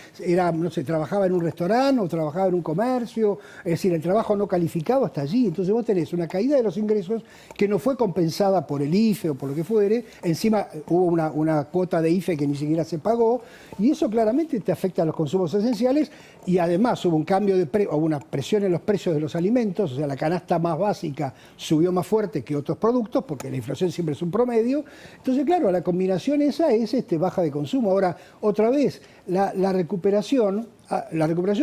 trabajaba en un restaurante o trabajaba en un comercio, es decir, el trabajo no calificado hasta allí. Entonces vos tenés una caída de los ingresos que no fue compensada por el IFE o por lo que fuere, encima hubo una cuota de IFE que ni siquiera se pagó, y eso claramente te afecta a los consumos esenciales, y además hubo un cambio hubo una presión en los precios de los alimentos, o sea, la canasta más básica subió más fuerte que otros productos, porque la inflación siempre es un promedio. Entonces, claro, la combinación esa es baja de consumo. Ahora, otra vez, la recuperación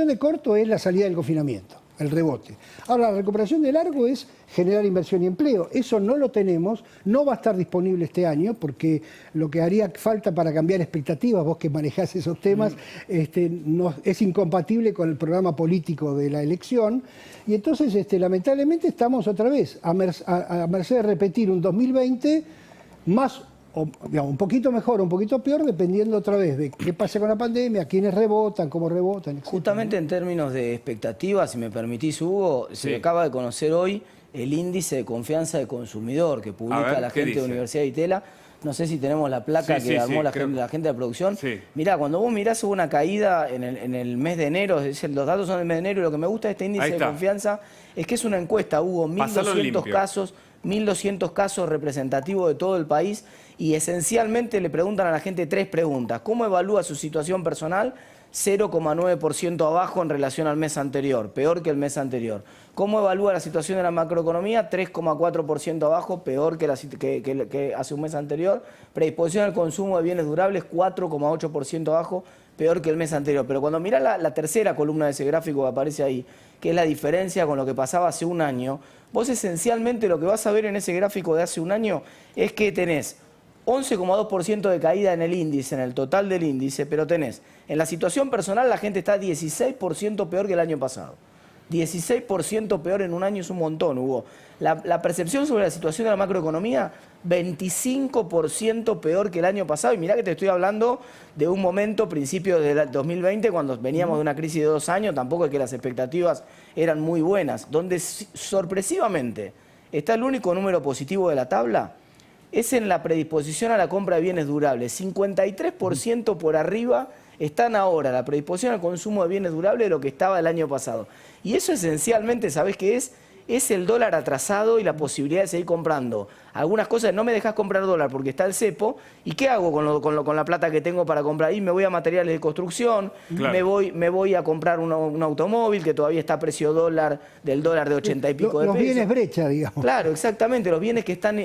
de corto es la salida del confinamiento, el rebote. Ahora, la recuperación de largo es generar inversión y empleo. Eso no lo tenemos, no va a estar disponible este año, porque lo que haría falta para cambiar expectativas, vos que manejás esos temas, es incompatible con el programa político de la elección. Y entonces, lamentablemente, estamos otra vez a merced de repetir un 2020 más, un poquito mejor o un poquito peor, dependiendo otra vez de qué pasa con la pandemia, quiénes rebotan, cómo rebotan, etc. Justamente en términos de expectativas, si me permitís, Hugo, se acaba de conocer hoy el índice de confianza del consumidor que publica la gente de Universidad de Itela. No sé si tenemos la placa que armó la gente de producción. Sí. Mirá, cuando vos mirás hubo una caída en el mes de enero, los datos son del mes de enero, y lo que me gusta de este índice de confianza es que es una encuesta, hubo 1.200 casos representativos de todo el país y esencialmente le preguntan a la gente 3 preguntas. ¿Cómo evalúa su situación personal? 0,9% abajo en relación al mes anterior, peor que el mes anterior. ¿Cómo evalúa la situación de la macroeconomía? 3,4% abajo, peor que hace un mes anterior. Predisposición al consumo de bienes durables, 4,8% abajo, peor que el mes anterior. Pero cuando mirás la tercera columna de ese gráfico que aparece ahí, que es la diferencia con lo que pasaba hace un año, vos esencialmente lo que vas a ver en ese gráfico de hace un año es que tenés 11,2% de caída en el índice, en el total del índice, pero tenés, en la situación personal la gente está 16% peor que el año pasado. 16% peor en un año es un montón, Hugo. La percepción sobre la situación de la macroeconomía, 25% peor que el año pasado. Y mirá que te estoy hablando de un momento, principio del 2020, cuando veníamos de una crisis de 2 años, tampoco es que las expectativas eran muy buenas, donde sorpresivamente está el único número positivo de la tabla, es en la predisposición a la compra de bienes durables. 53% por arriba están ahora la predisposición al consumo de bienes durables de lo que estaba el año pasado. Y eso esencialmente, ¿sabés qué es? Es el dólar atrasado y la posibilidad de seguir comprando. Algunas cosas, no me dejás comprar dólar porque está el cepo. ¿Y qué hago con la plata que tengo para comprar? Y me voy a materiales de construcción, claro. me voy a comprar un automóvil que todavía está a precio del dólar de 80 y pico de pesos. Los bienes brecha, digamos. Claro, exactamente. Los bienes que están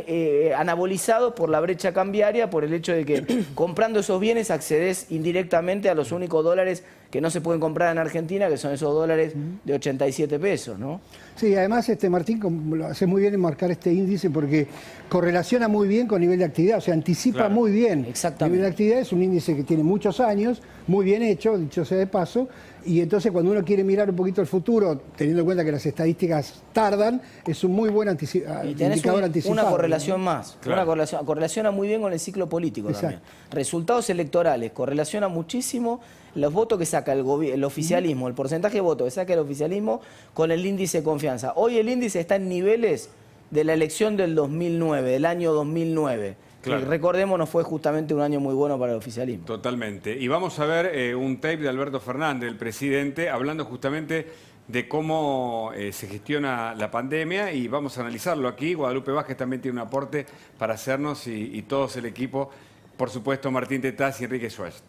anabolizados por la brecha cambiaria, por el hecho de que comprando esos bienes accedes indirectamente a los únicos dólares que no se pueden comprar en Argentina, que son esos dólares de 87 pesos, ¿no? Sí, además, Martín, lo hace muy bien en marcar este índice porque correlaciona muy bien con nivel de actividad, o sea, anticipa muy bien. Exactamente. El nivel de actividad es un índice que tiene muchos años, muy bien hecho, dicho sea de paso, y entonces cuando uno quiere mirar un poquito el futuro, teniendo en cuenta que las estadísticas tardan, es un muy buen indicador anticipado. Una correlación más, claro. Correlaciona muy bien con el ciclo político también. Resultados electorales, correlaciona muchísimo los votos que saca el oficialismo, el porcentaje de votos que saca el oficialismo con el índice de confianza. Hoy el índice está en niveles de la elección del 2009, del año 2009. Claro. Que recordemos, no fue justamente un año muy bueno para el oficialismo. Totalmente. Y vamos a ver un tape de Alberto Fernández, el presidente, hablando justamente de cómo se gestiona la pandemia y vamos a analizarlo aquí. Guadalupe Vázquez también tiene un aporte para hacernos y todos el equipo, por supuesto Martín Tetaz y Enrique Schwartz.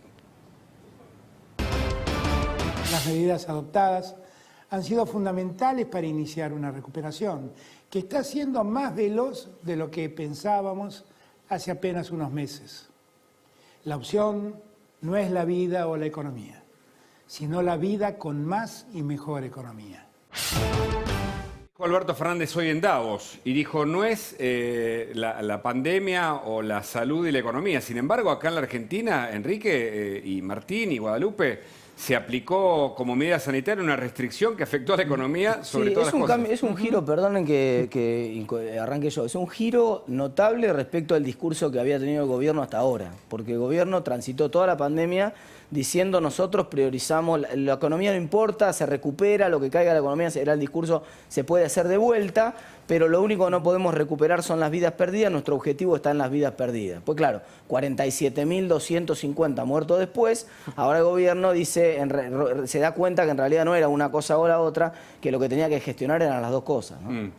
Las medidas adoptadas han sido fundamentales para iniciar una recuperación que está siendo más veloz de lo que pensábamos hace apenas unos meses. La opción no es la vida o la economía, sino la vida con más y mejor economía. Alberto Fernández hoy en Davos y dijo, no es la pandemia o la salud y la economía. Sin embargo, acá en la Argentina, Enrique y Martín y Guadalupe, se aplicó como medida sanitaria una restricción que afectó a la economía sobre todas las cosas. Es un giro, perdonen que arranque yo, es un giro notable respecto al discurso que había tenido el gobierno hasta ahora, porque el gobierno transitó toda la pandemia diciendo nosotros priorizamos, la economía no importa, se recupera, lo que caiga la economía era el discurso, se puede hacer de vuelta, pero lo único que no podemos recuperar son las vidas perdidas, nuestro objetivo está en las vidas perdidas. Pues claro, 47.250 muertos después, ahora el gobierno dice, se da cuenta que en realidad no era una cosa o la otra, que lo que tenía que gestionar eran las dos cosas, ¿no?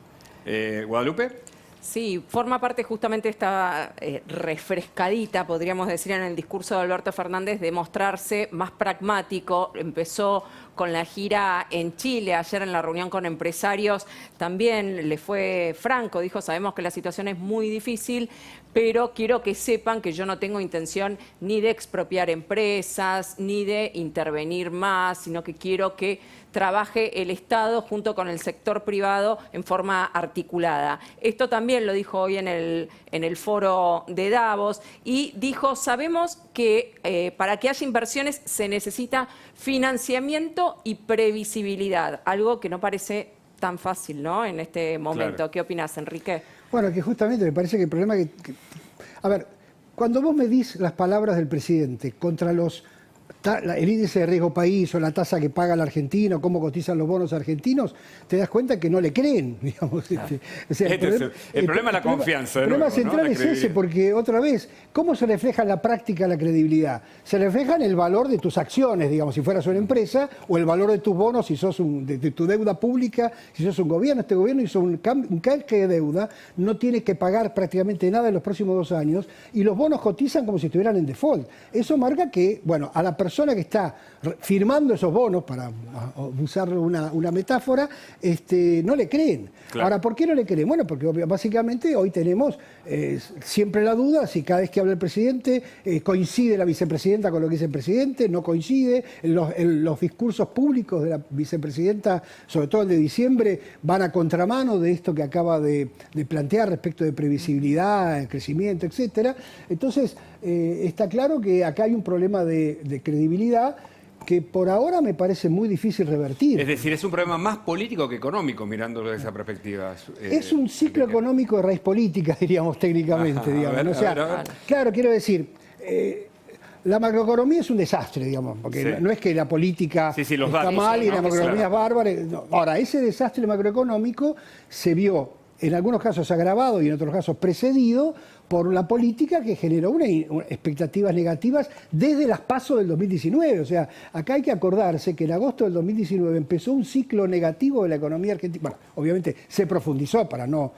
¿Guadalupe? Sí, forma parte justamente esta refrescadita, podríamos decir, en el discurso de Alberto Fernández, de mostrarse más pragmático. Empezó con la gira en Chile, ayer en la reunión con empresarios, también le fue franco, dijo, sabemos que la situación es muy difícil, pero quiero que sepan que yo no tengo intención ni de expropiar empresas, ni de intervenir más, sino que quiero que trabaje el Estado junto con el sector privado en forma articulada. Esto también lo dijo hoy en el foro de Davos y dijo, sabemos que para que haya inversiones se necesita financiamiento y previsibilidad, algo que no parece tan fácil, ¿no?, en este momento. Claro. ¿Qué opinas, Enrique? Bueno, que justamente me parece que el problema a ver, cuando vos medís las palabras del presidente contra los el índice de riesgo país o la tasa que paga el argentino, cómo cotizan los bonos argentinos, te das cuenta que no le creen, digamos. O sea, el problema es la confianza. El problema central es ese, porque otra vez, ¿cómo se refleja en la práctica la credibilidad? Se refleja en el valor de tus acciones, digamos, si fueras una empresa, o el valor de tus bonos, si sos de tu deuda pública, si sos un gobierno. Este gobierno hizo un canje de deuda, no tiene que pagar prácticamente nada en los próximos 2 años, y los bonos cotizan como si estuvieran en default. Eso marca que, bueno, a la persona que está firmando esos bonos, para usar una metáfora, no le creen. Claro. Ahora, ¿por qué no le creen? Bueno, porque básicamente hoy tenemos siempre la duda si cada vez que habla el presidente coincide la vicepresidenta con lo que dice el presidente, no coincide. Los discursos públicos de la vicepresidenta, sobre todo el de diciembre, van a contramano de esto que acaba de plantear respecto de previsibilidad, crecimiento, etcétera. Entonces, está claro que acá hay un problema de credibilidad que por ahora me parece muy difícil revertir. Es decir, es un problema más político que económico, mirándolo desde esa perspectiva. Es un ciclo económico de raíz política, diríamos técnicamente. Digamos. Claro, quiero decir, la macroeconomía es un desastre, digamos, porque no es que la política está mal y la macroeconomía es bárbara. No. Ahora, ese desastre macroeconómico se vio en algunos casos agravado y en otros casos precedido por la política que generó expectativas negativas desde las PASO del 2019. O sea, acá hay que acordarse que en agosto del 2019 empezó un ciclo negativo de la economía argentina. Bueno, obviamente se profundizó para no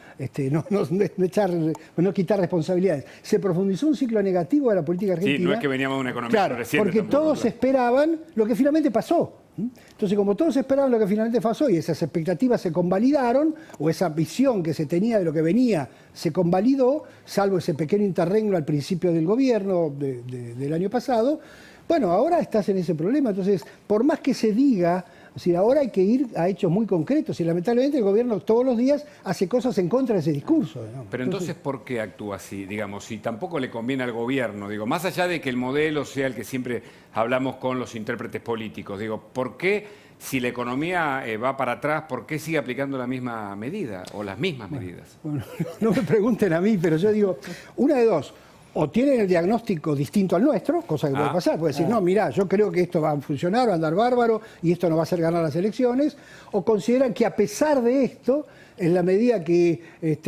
quitar responsabilidades. Se profundizó un ciclo negativo de la política argentina. Sí, no es que veníamos de una economía floreciente. Porque todos esperaban lo que finalmente pasó. Entonces, como todos esperaban lo que finalmente pasó y esas expectativas se convalidaron, o esa visión que se tenía de lo que venía se convalidó, salvo ese pequeño interregno al principio del gobierno del año pasado, bueno, ahora estás en ese problema. Entonces, por más que se diga, es decir, ahora hay que ir a hechos muy concretos y lamentablemente el gobierno todos los días hace cosas en contra de ese discurso. ¿No? Pero entonces, ¿por qué actúa así? Digamos, si tampoco le conviene al gobierno, digo, más allá de que el modelo sea el que siempre hablamos con los intérpretes políticos, digo, ¿por qué si la economía va para atrás, por qué sigue aplicando la misma medida o las mismas medidas? Bueno, no me pregunten a mí, pero yo digo, una de dos. O tienen el diagnóstico distinto al nuestro, cosa que puede pasar, puede decir, no, mirá, yo creo que esto va a funcionar, va a andar bárbaro y esto nos va a hacer ganar las elecciones, o consideran que a pesar de esto, en la medida que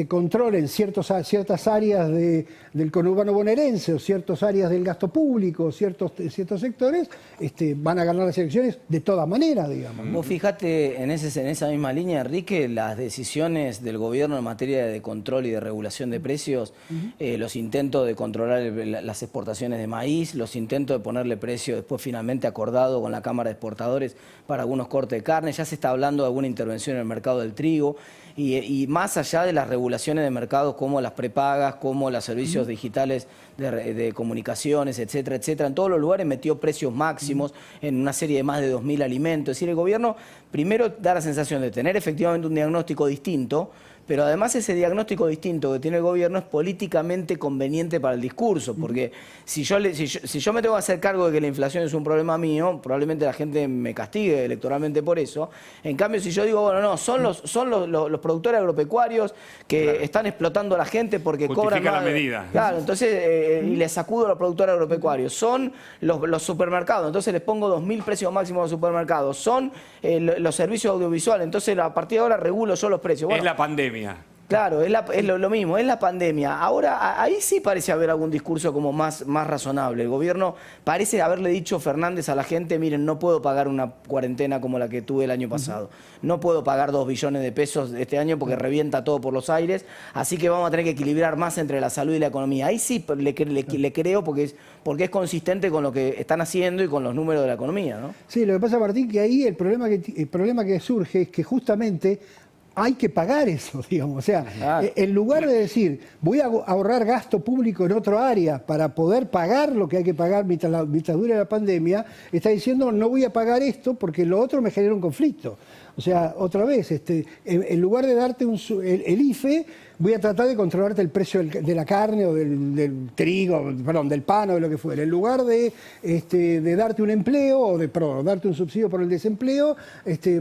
controlen ciertas áreas del conurbano bonaerense o ciertas áreas del gasto público, ciertos sectores, van a ganar las elecciones de todas maneras, digamos. Vos fijate en esa misma línea, Enrique, las decisiones del gobierno en materia de control y de regulación de precios, los intentos de controlar las exportaciones de maíz, los intentos de ponerle precio después finalmente acordado con la Cámara de Exportadores para algunos cortes de carne, ya se está hablando de alguna intervención en el mercado del trigo. Y más allá de las regulaciones de mercados como las prepagas, como los servicios digitales de comunicaciones, etcétera, etcétera, en todos los lugares metió precios máximos en una serie de más de 2.000 alimentos. Es decir, el gobierno primero da la sensación de tener efectivamente un diagnóstico distinto, pero además ese diagnóstico distinto que tiene el gobierno es políticamente conveniente para el discurso, porque si yo me tengo que hacer cargo de que la inflación es un problema mío, probablemente la gente me castigue electoralmente por eso. En cambio, si yo digo, bueno, no, son los productores agropecuarios que están explotando a la gente porque cobran más. La medida. Claro, entonces, y les sacudo a los productores agropecuarios. Son los supermercados, entonces les pongo 2.000 precios máximos a los supermercados. Son los servicios audiovisuales, entonces a partir de ahora regulo yo los precios. Bueno, es la pandemia. Claro, es lo mismo, es la pandemia. Ahora, ahí sí parece haber algún discurso como más razonable. El gobierno parece haberle dicho Fernández a la gente, miren, no puedo pagar una cuarentena como la que tuve el año pasado. No puedo pagar 2 billones de pesos este año porque revienta todo por los aires. Así que vamos a tener que equilibrar más entre la salud y la economía. Ahí sí le creo porque es consistente con lo que están haciendo y con los números de la economía, ¿no? Sí, lo que pasa, Martín, que ahí el problema que surge es que justamente hay que pagar eso, digamos. O sea, en lugar de decir, voy a ahorrar gasto público en otro área para poder pagar lo que hay que pagar mientras dure la pandemia, está diciendo, no voy a pagar esto porque lo otro me genera un conflicto. O sea, otra vez, en lugar de darte el IFE, voy a tratar de controlarte el precio de la carne o del trigo, perdón, del pan o de lo que fuera. En lugar de darte un empleo o darte un subsidio por el desempleo,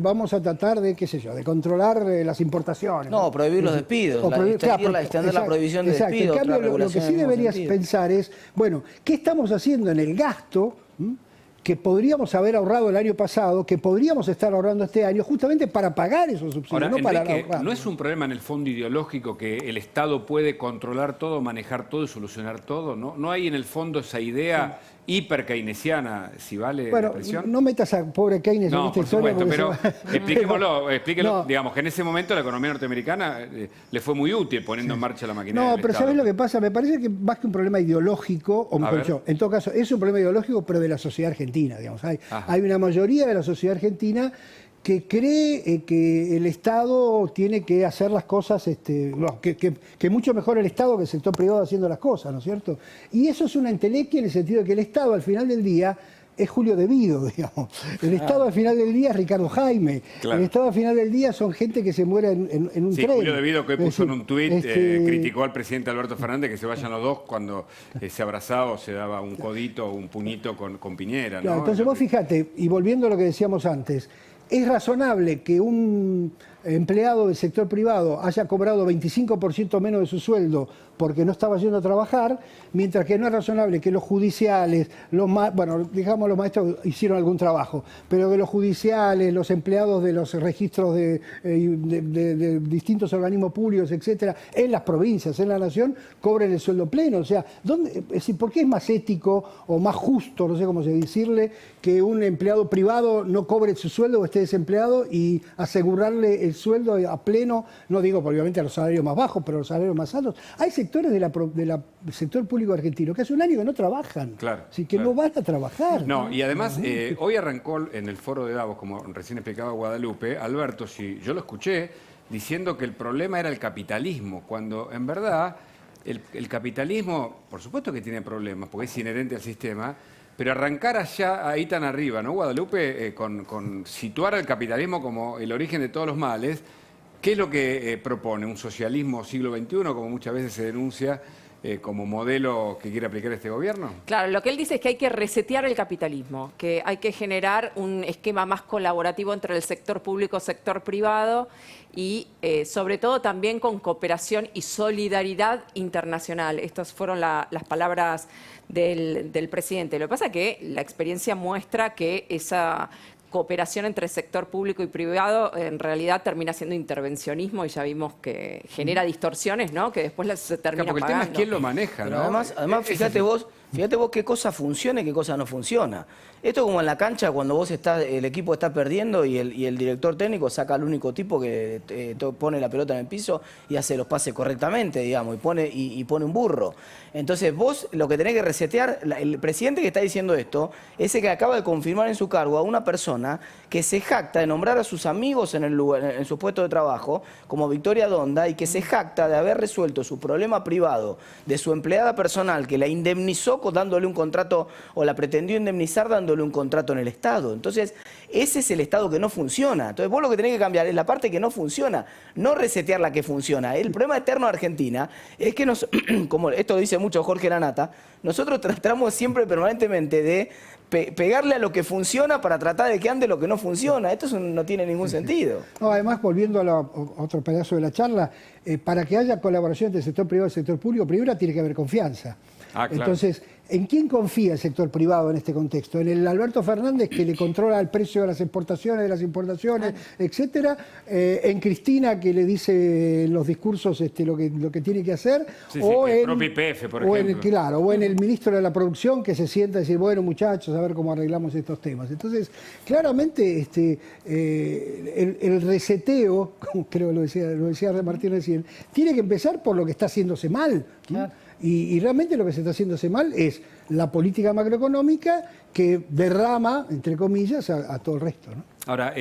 vamos a tratar de, qué sé yo, de controlar las importaciones. No, prohibir los despidos, extender la prohibición de despidos. En cambio, lo que sí deberías pensar es, bueno, ¿qué estamos haciendo en el gasto que podríamos haber ahorrado el año pasado, que podríamos estar ahorrando este año, justamente para pagar esos subsidios, Ahora, no para Enrique, ahorrar. ¿no es un problema en el fondo ideológico que el Estado puede controlar todo, manejar todo y solucionar todo? ¿No hay en el fondo esa idea hiper keynesiana, si vale la expresión? No metas a pobre Keynes en esta por historia. supuesto, pero explíquelo. No. Digamos que en ese momento la economía norteamericana le fue muy útil poniendo en marcha la maquinaria No, del pero Estado. ¿sabes lo que pasa? Me parece que más que un problema ideológico, o mejor dicho, en todo caso, es un problema ideológico, pero de la sociedad argentina, digamos. Hay una mayoría de la sociedad argentina que cree que el Estado tiene que hacer las cosas, que mucho mejor el Estado que el sector privado haciendo las cosas, ¿no es cierto? Y eso es una entelequia en el sentido de que el Estado al final del día es Julio De Vido, digamos. El Estado al final del día es Ricardo Jaime. Claro. El Estado al final del día son gente que se muere en un Sí, tren. Julio De Vido, que Es puso decir, en un tuit, criticó al presidente Alberto Fernández que se vayan los dos cuando se abrazaba o se daba un codito o un puñito con Piñera, ¿no? Claro, entonces vos fíjate, y volviendo a lo que decíamos antes, es razonable que un empleado del sector privado haya cobrado 25% menos de su sueldo porque no estaba yendo a trabajar, mientras que no es razonable que los judiciales, los maestros hicieron algún trabajo, pero que los judiciales, los empleados de los registros de distintos organismos públicos, etcétera, en las provincias, en la nación, cobren el sueldo pleno. O sea, es decir, ¿por qué es más ético o más justo, no sé cómo decirle, que un empleado privado no cobre su sueldo o esté desempleado y asegurarle el sueldo a pleno? No digo obviamente a los salarios más bajos, pero a los salarios más altos. Hay sectores del sector público argentino que hace un año que no trabajan. Claro, Así que no van a trabajar. No, y además, hoy arrancó en el foro de Davos, como recién explicaba Guadalupe, Alberto, yo lo escuché, diciendo que el problema era el capitalismo, cuando en verdad el capitalismo, por supuesto que tiene problemas, porque es inherente al sistema, pero arrancar allá, ahí tan arriba, ¿no, Guadalupe? Con situar al capitalismo como el origen de todos los males. ¿Qué es lo que propone? ¿Un socialismo siglo XXI, como muchas veces se denuncia, como modelo que quiere aplicar este gobierno? Claro, lo que él dice es que hay que resetear el capitalismo, que hay que generar un esquema más colaborativo entre el sector público y sector privado y sobre todo también con cooperación y solidaridad internacional. Estas fueron las palabras del presidente. Lo que pasa es que la experiencia muestra que esa cooperación entre sector público y privado en realidad termina siendo intervencionismo y ya vimos que genera distorsiones, ¿no? Que después se termina porque pagando. el tema es quién lo maneja, Pero ¿no? además fíjate vos qué cosa funciona y qué cosa no funciona. Esto es como en la cancha cuando el equipo está perdiendo y el director técnico saca al único tipo que pone la pelota en el piso y hace los pases correctamente, digamos, y pone un burro. Entonces vos lo que tenés que resetear, el presidente que está diciendo esto, ese que acaba de confirmar en su cargo a una persona que se jacta de nombrar a sus amigos en su puesto de trabajo, como Victoria Donda, y que se jacta de haber resuelto su problema privado de su empleada personal, que la indemnizó dándole un contrato, o la pretendió indemnizar dándole un contrato en el Estado. Entonces, ese es el Estado que no funciona. Entonces, vos lo que tenés que cambiar es la parte que no funciona, no resetear la que funciona. El problema eterno de Argentina es que, como esto dice mucho Jorge Lanata, nosotros tratamos siempre permanentemente de pegarle a lo que funciona para tratar de que ande lo que no funciona. Esto no tiene ningún sentido. No, además, volviendo a otro pedazo de la charla, para que haya colaboración entre el sector privado y el sector público, primero tiene que haber confianza. Claro. Entonces, ¿en quién confía el sector privado en este contexto? ¿En el Alberto Fernández, que le controla el precio de las exportaciones, de las importaciones, etcétera? ¿En Cristina, que le dice en los discursos lo que tiene que hacer? O el propio YPF, por ejemplo. O en el ministro de la Producción, que se sienta a decir, bueno, muchachos, a ver cómo arreglamos estos temas. Entonces, claramente, el reseteo, como creo que lo decía Martín recién, tiene que empezar por lo que está haciéndose mal. Claro. Y realmente lo que se está haciéndose mal es la política macroeconómica que derrama, entre comillas, a todo el resto, ¿no? Ahora,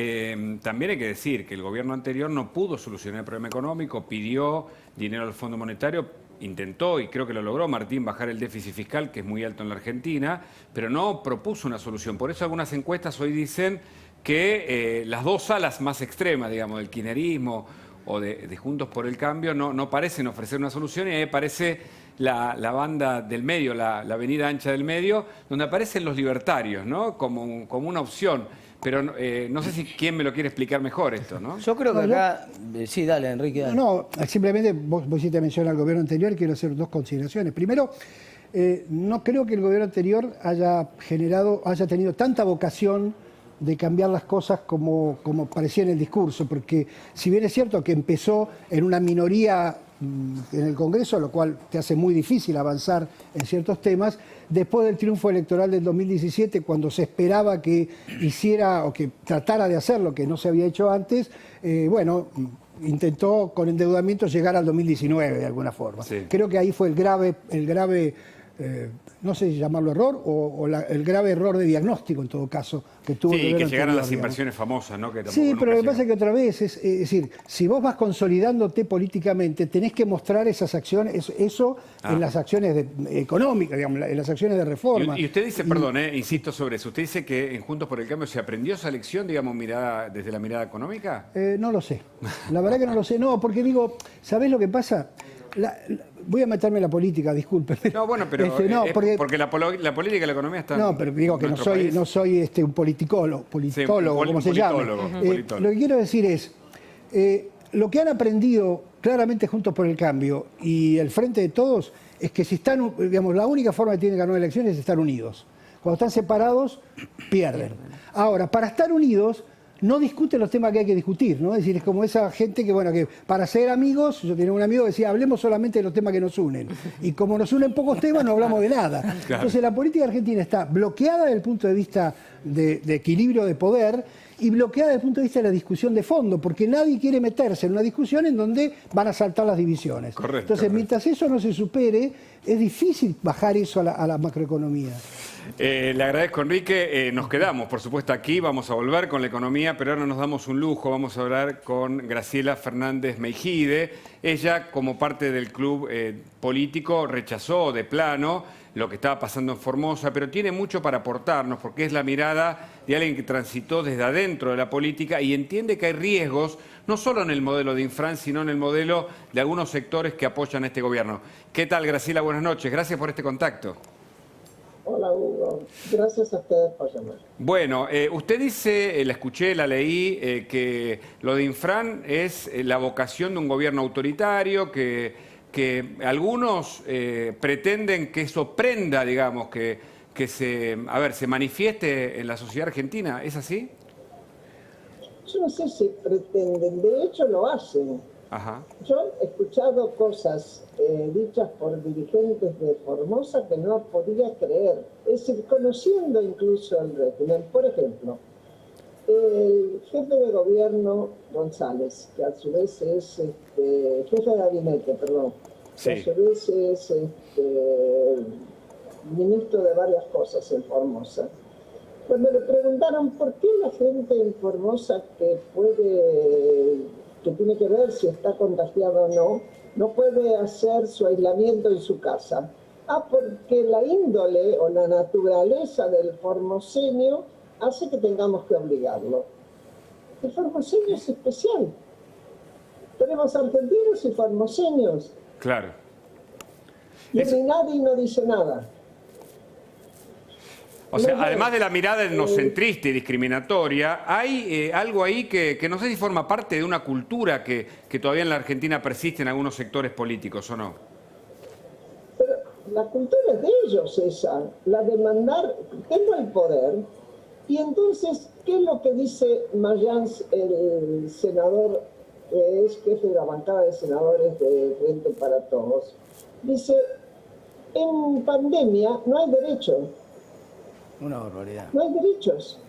también hay que decir que el gobierno anterior no pudo solucionar el problema económico, pidió dinero al Fondo Monetario, intentó, y creo que lo logró, Martín, bajar el déficit fiscal, que es muy alto en la Argentina, pero no propuso una solución. Por eso algunas encuestas hoy dicen que las dos alas más extremas, digamos, del kirchnerismo o de Juntos por el Cambio, no parecen ofrecer una solución, y ahí parece la banda del medio, la avenida ancha del medio, donde aparecen los libertarios, ¿no? Como una opción. Pero no sé si quién me lo quiere explicar mejor esto, ¿no? Yo creo que acá... Sí, dale, Enrique, dale. No, simplemente vos hiciste mención al gobierno anterior y quiero hacer dos consideraciones. Primero, No creo que el gobierno anterior haya tenido tanta vocación de cambiar las cosas como parecía en el discurso, porque si bien es cierto que empezó en una minoría en el Congreso, lo cual te hace muy difícil avanzar en ciertos temas, después del triunfo electoral del 2017, cuando se esperaba que hiciera o que tratara de hacer lo que no se había hecho antes, intentó con endeudamiento llegar al 2019 de alguna forma. Sí. Creo que ahí fue el grave no sé si llamarlo error el grave error de diagnóstico en todo caso que tuvo. Sí, que llegaran las inversiones famosas, ¿no? Que sí, pero lo que pasa es que otra vez, es decir, si vos vas consolidándote políticamente, tenés que mostrar esas acciones, eso en las acciones económicas, digamos, en las acciones de reforma. Y usted dice, perdón, insisto sobre eso, usted dice que en Juntos por el Cambio se aprendió esa lección, digamos, desde la mirada económica. No lo sé, la verdad que no lo sé, no, porque digo, ¿sabés lo que pasa? Voy a meterme en la política, disculpe. No, bueno, pero porque la política y la economía están... No, pero digo que no soy un politólogo, como se llama. Lo que quiero decir es, lo que han aprendido claramente Juntos por el Cambio y el Frente de Todos es que si están, digamos, la única forma que tienen que ganar elecciones es estar unidos. Cuando están separados, pierden. Ahora, para estar unidos, no discuten los temas que hay que discutir, ¿no? Es decir, es como esa gente que para ser amigos, yo tenía un amigo que decía, hablemos solamente de los temas que nos unen. Y como nos unen pocos temas, no hablamos de nada. Claro. Entonces, la política argentina está bloqueada desde el punto de vista de equilibrio de poder y bloqueada desde el punto de vista de la discusión de fondo, porque nadie quiere meterse en una discusión en donde van a saltar las divisiones. Correcto, entonces, mientras eso no se supere, es difícil bajar eso a la macroeconomía. Le agradezco, Enrique. Nos quedamos, por supuesto, aquí. Vamos a volver con la economía, pero ahora nos damos un lujo. Vamos a hablar con Graciela Fernández Meijide. Ella, como parte del club político, rechazó de plano lo que estaba pasando en Formosa, pero tiene mucho para aportarnos, porque es la mirada de alguien que transitó desde adentro de la política y entiende que hay riesgos, no solo en el modelo de Infran, sino en el modelo de algunos sectores que apoyan a este gobierno. ¿Qué tal, Graciela? Buenas noches. Gracias por este contacto. Hola, Hugo. Gracias a ustedes por llamar. Bueno, usted dice, la escuché, la leí, que lo de Infran es la vocación de un gobierno autoritario, que algunos pretenden que eso prenda, digamos, que se manifieste en la sociedad argentina. ¿Es así? Yo no sé si pretenden, de hecho lo hacen. Ajá. Yo he escuchado cosas dichas por dirigentes de Formosa que no podía creer. Es decir, conociendo incluso el régimen. Por ejemplo, el jefe de gobierno González, que a su vez es jefe de gabinete, perdón, sí, que a su vez es ministro de varias cosas en Formosa. Cuando le preguntaron por qué la gente en Formosa que tiene que ver si está contagiado o no puede hacer su aislamiento en su casa. Porque la índole o la naturaleza del formoseño hace que tengamos que obligarlo. El formoseño es especial. Tenemos argentinos y formoseños. Claro. Y nadie no dice nada. O sea, además de la mirada etnocentrista y discriminatoria, hay algo ahí que no sé si forma parte de una cultura que todavía en la Argentina persiste en algunos sectores políticos, ¿o no? Pero la cultura es de ellos esa, la de mandar, tengo el poder, y entonces, ¿qué es lo que dice Mayans, el senador, que es jefe de la bancada de senadores de Frente para Todos? Dice, en pandemia no hay derecho. Una barbaridad. No hay derechos.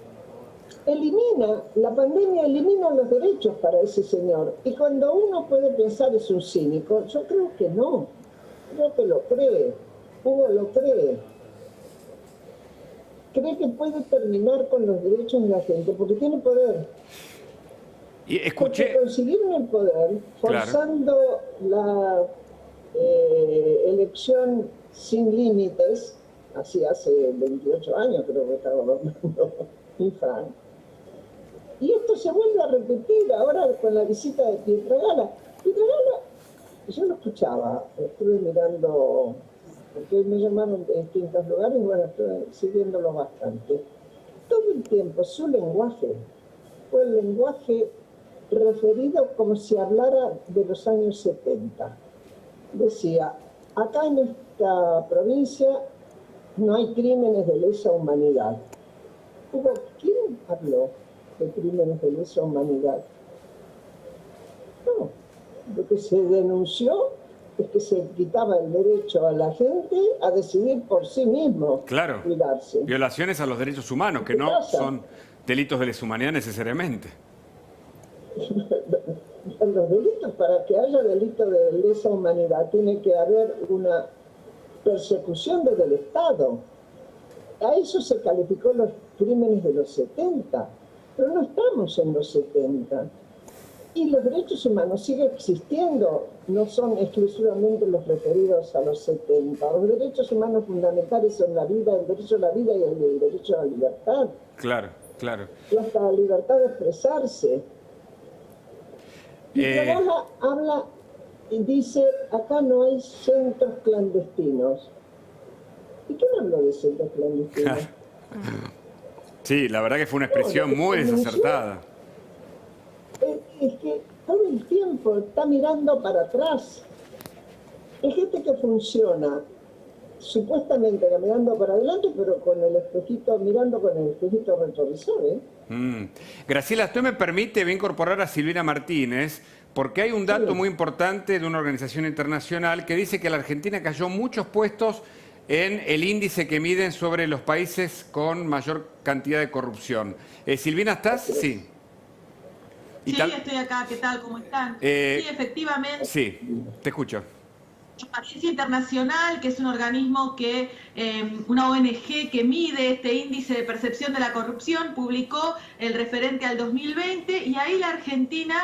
La pandemia elimina los derechos para ese señor. Y cuando uno puede pensar es un cínico, yo creo que no. Creo que lo cree. Hugo lo cree. Cree que puede terminar con los derechos de la gente porque tiene poder. Y escuché... Porque consiguieron el poder forzando la elección sin límites. Así hace 28 años creo que estaba gobernando Infran. Y esto se vuelve a repetir ahora con la visita de Pietragala. Pietragala, yo lo escuchaba, estuve mirando, porque me llamaron de distintos lugares, y bueno, estuve siguiéndolo bastante. Todo el tiempo su lenguaje fue el lenguaje referido como si hablara de los años 70. Decía, acá en esta provincia no hay crímenes de lesa humanidad. Hugo, ¿quién habló de crímenes de lesa humanidad? No, lo que se denunció es que se quitaba el derecho a la gente a decidir por sí mismo, claro, cuidarse. Violaciones a los derechos humanos, que no son delitos de lesa humanidad necesariamente. Los delitos, para que haya delito de lesa humanidad, tiene que haber una persecución desde el Estado. A eso se calificó los crímenes de los 70, pero no estamos en los 70. Y los derechos humanos siguen existiendo, no son exclusivamente los referidos a los 70. Los derechos humanos fundamentales son la vida, el derecho a la vida y el derecho a la libertad. Claro, claro. Y hasta la libertad de expresarse. Y Trabaja habla y dice, acá no hay centros clandestinos. ¿Y quién habló de centros clandestinos? Sí, la verdad que fue una expresión muy desacertada. Es que todo el tiempo está mirando para atrás. Hay gente que funciona supuestamente mirando para adelante, pero con el espejito, mirando con el espejito retrovisor, ¿eh? Graciela, usted me permite, voy a incorporar a Silvina Martínez, porque hay un dato muy importante de una organización internacional que dice que la Argentina cayó muchos puestos en el índice que miden sobre los países con mayor cantidad de corrupción. Silvina, ¿estás? Sí. Sí, estoy acá. ¿Qué tal? ¿Cómo están? Sí, efectivamente. Sí, te escucho. Transparencia Internacional, que es un organismo que, una ONG que mide este índice de percepción de la corrupción, publicó el referente al 2020 y ahí la Argentina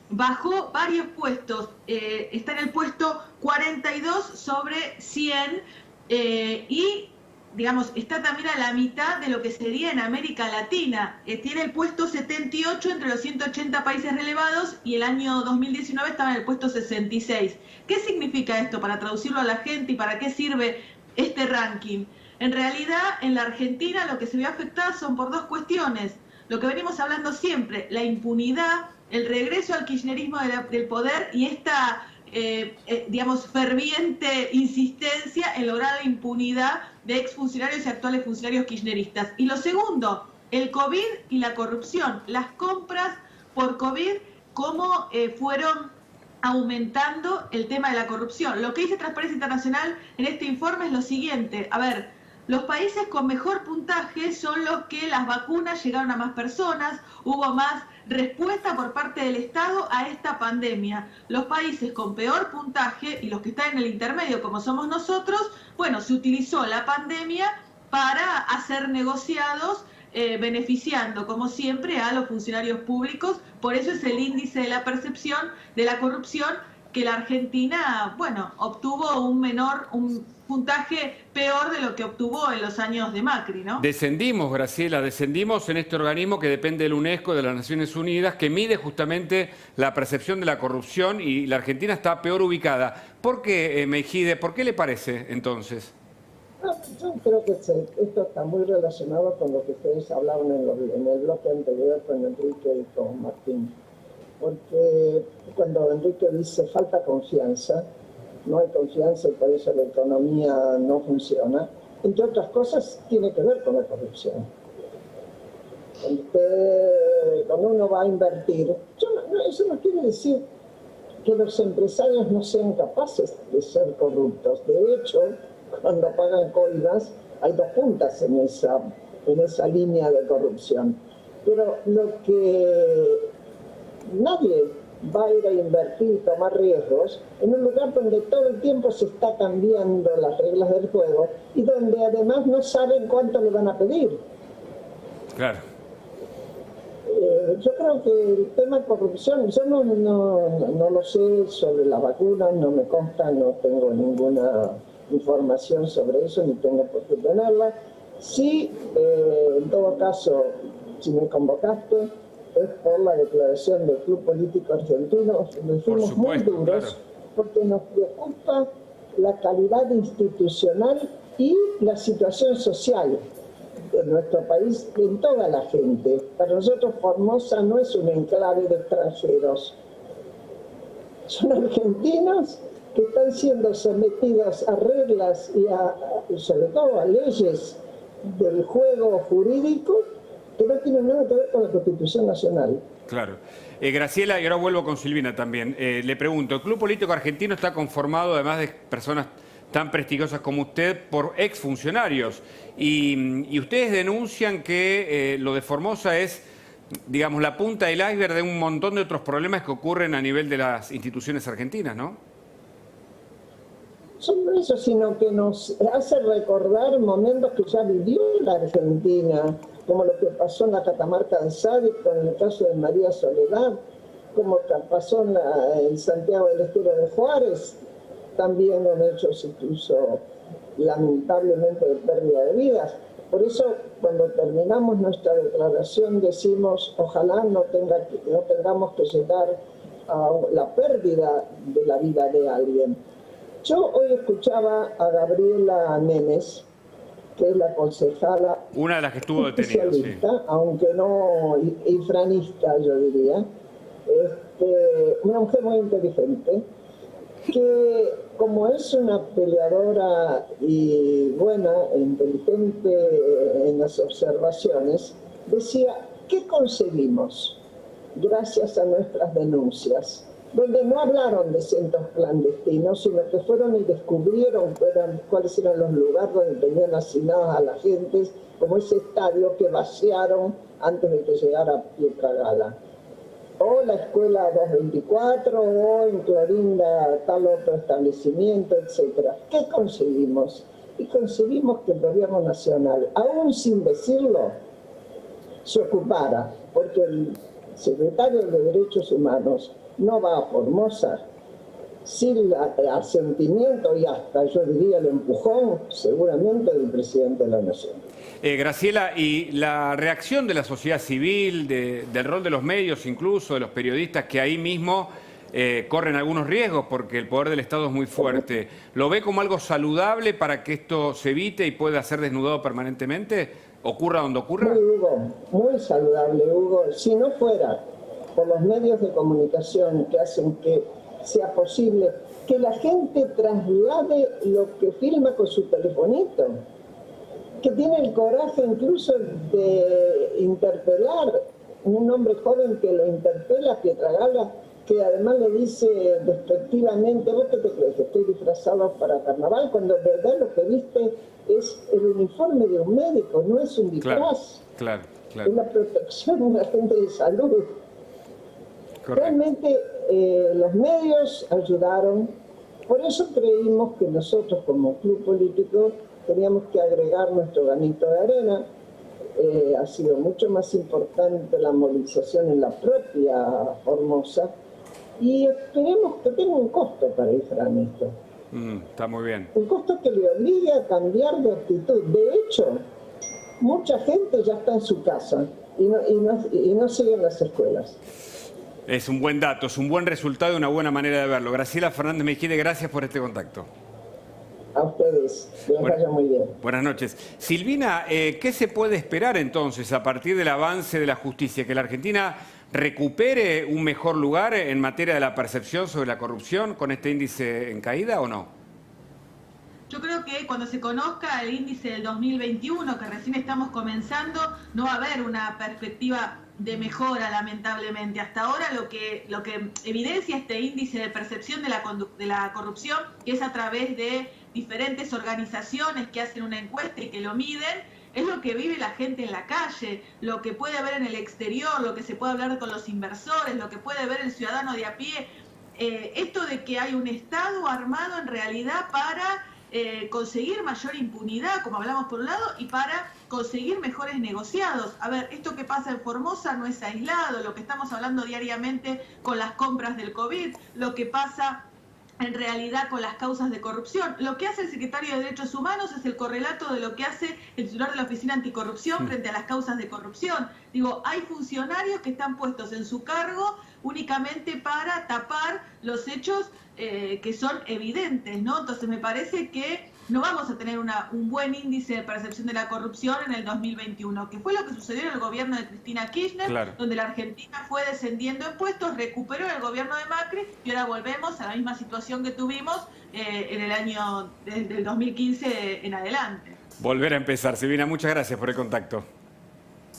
bajó varios puestos. Está en el puesto 42 sobre 100 y, digamos, está también a la mitad de lo que sería en América Latina. Tiene el puesto 78 entre los 180 países relevados y el año 2019 estaba en el puesto 66. ¿Qué significa esto para traducirlo a la gente y para qué sirve este ranking? En realidad, en la Argentina lo que se ve afectada son por dos cuestiones. Lo que venimos hablando siempre, la impunidad, el regreso al kirchnerismo del poder y esta, digamos, ferviente insistencia en lograr la impunidad de exfuncionarios y actuales funcionarios kirchneristas. Y lo segundo, el COVID y la corrupción. Las compras por COVID, cómo fueron aumentando el tema de la corrupción. Lo que dice Transparencia Internacional en este informe es lo siguiente. A ver, los países con mejor puntaje son los que las vacunas llegaron a más personas, hubo más respuesta por parte del Estado a esta pandemia. Los países con peor puntaje y los que están en el intermedio, como somos nosotros, bueno, se utilizó la pandemia para hacer negociados beneficiando, como siempre, a los funcionarios públicos. Por eso es el índice de la percepción de la corrupción que la Argentina, bueno, obtuvo un puntaje peor de lo que obtuvo en los años de Macri, ¿no? Descendimos, Graciela, descendimos en este organismo que depende del UNESCO, de las Naciones Unidas, que mide justamente la percepción de la corrupción y la Argentina está peor ubicada. ¿Por qué, Meijide? ¿Por qué le parece entonces? Yo creo que esto está muy relacionado con lo que ustedes hablaban en el bloque anterior con Enrique y con Martín. Porque cuando Enrique dice falta confianza, no hay confianza y por eso la economía no funciona, entre otras cosas tiene que ver con la corrupción. Cuando uno va a invertir, eso no quiere decir que los empresarios no sean capaces de ser corruptos. De hecho, cuando pagan coimas, hay dos puntas en esa línea de corrupción. Pero lo que nadie va a ir a invertir y tomar riesgos en un lugar donde todo el tiempo se está cambiando las reglas del juego y donde además no saben cuánto le van a pedir. Claro. Yo creo que el tema de corrupción, yo no lo sé sobre las vacunas, no me consta, no tengo ninguna información sobre eso, ni tengo por qué tenerla. Sí, en todo caso, si me convocaste, es por la declaración del Club Político Argentino. Nos fuimos muy duros, claro, porque nos preocupa la calidad institucional y la situación social de nuestro país en toda la gente. Para nosotros Formosa no es un enclave de extranjeros. Son argentinos que están siendo sometidas a reglas y sobre todo a leyes del juego jurídico que no tienen nada que ver con la Constitución Nacional. Claro. Graciela, y ahora vuelvo con Silvina también. Le pregunto, el Club Político Argentino está conformado, además de personas tan prestigiosas como usted, por exfuncionarios. Y ustedes denuncian que lo de Formosa es, digamos, la punta del iceberg de un montón de otros problemas que ocurren a nivel de las instituciones argentinas, ¿no? Solo eso, sino que nos hace recordar momentos que ya vivió la Argentina, como lo que pasó en la Catamarca de Sádic, en el caso de María Soledad, como pasó en Santiago del Estero de Juárez, también en hechos incluso lamentablemente de pérdida de vidas. Por eso, cuando terminamos nuestra declaración, decimos, ojalá no tengamos que llegar a la pérdida de la vida de alguien. Yo hoy escuchaba a Gabriela Menes, que es la concejala, una de las que estuvo detenida, sí, aunque no infranista, yo diría, una mujer muy inteligente, que como es una peleadora y buena e inteligente en las observaciones, decía, ¿qué conseguimos gracias a nuestras denuncias? Donde no hablaron de centros clandestinos, sino que fueron y descubrieron cuáles eran los lugares donde tenían asignados a la gente, como ese estadio que vaciaron antes de que llegara Pietragala. O la escuela 224, o en Clorinda tal otro establecimiento, etc. ¿Qué conseguimos? Y conseguimos que el gobierno nacional, aún sin decirlo, se ocupara, porque el secretario de Derechos Humanos no va a Formosa sin el asentimiento y hasta, yo diría, el empujón, seguramente, del presidente de la Nación. Graciela, y la reacción de la sociedad civil, del rol de los medios, incluso de los periodistas, que ahí mismo corren algunos riesgos porque el poder del Estado es muy fuerte, ¿lo ve como algo saludable para que esto se evite y pueda ser desnudado permanentemente? ¿Ocurra donde ocurra? Muy saludable, Hugo. Si no fuera por los medios de comunicación que hacen que sea posible que la gente traslade lo que filma con su telefonito, que tiene el coraje incluso de interpelar un hombre joven que lo interpela a Pietragala, que además le dice despectivamente, ¿vos qué te crees? Que estoy disfrazado para carnaval, cuando en verdad lo que viste es el uniforme de un médico, no es un disfraz. Claro. Es la protección de un agente de salud. Correcto. Realmente los medios ayudaron, por eso creímos que nosotros como club político teníamos que agregar nuestro granito de arena. Ha sido mucho más importante la movilización en la propia Formosa y esperemos que tenga un costo para Ifrán esto. Está muy bien. Un costo que le obligue a cambiar de actitud. De hecho, mucha gente ya está en su casa y no sigue en las escuelas. Es un buen dato, es un buen resultado y una buena manera de verlo. Graciela Fernández Mejide, gracias por este contacto. A ustedes, que les vaya muy bien. Buenas noches. Silvina, ¿qué se puede esperar entonces a partir del avance de la justicia? ¿Que la Argentina recupere un mejor lugar en materia de la percepción sobre la corrupción con este índice en caída o no? Yo creo que cuando se conozca el índice del 2021, que recién estamos comenzando, no va a haber una perspectiva de mejora, lamentablemente. Hasta ahora lo que evidencia este índice de percepción de la corrupción, que es a través de diferentes organizaciones que hacen una encuesta y que lo miden, es lo que vive la gente en la calle, lo que puede ver en el exterior, lo que se puede hablar con los inversores, lo que puede ver el ciudadano de a pie. Esto de que hay un Estado armado en realidad para conseguir mayor impunidad, como hablamos por un lado, y para conseguir mejores negociados. A ver, esto que pasa en Formosa no es aislado, lo que estamos hablando diariamente con las compras del COVID, lo que pasa en realidad con las causas de corrupción. Lo que hace el secretario de Derechos Humanos es el correlato de lo que hace el titular de la Oficina Anticorrupción frente a las causas de corrupción. Digo, hay funcionarios que están puestos en su cargo únicamente para tapar los hechos que son evidentes, ¿no? Entonces me parece que no vamos a tener un buen índice de percepción de la corrupción en el 2021, que fue lo que sucedió en el gobierno de Cristina Kirchner, claro, donde la Argentina fue descendiendo en puestos, recuperó el gobierno de Macri y ahora volvemos a la misma situación que tuvimos en el año del 2015 en adelante. Volver a empezar. Silvina, muchas gracias por el contacto.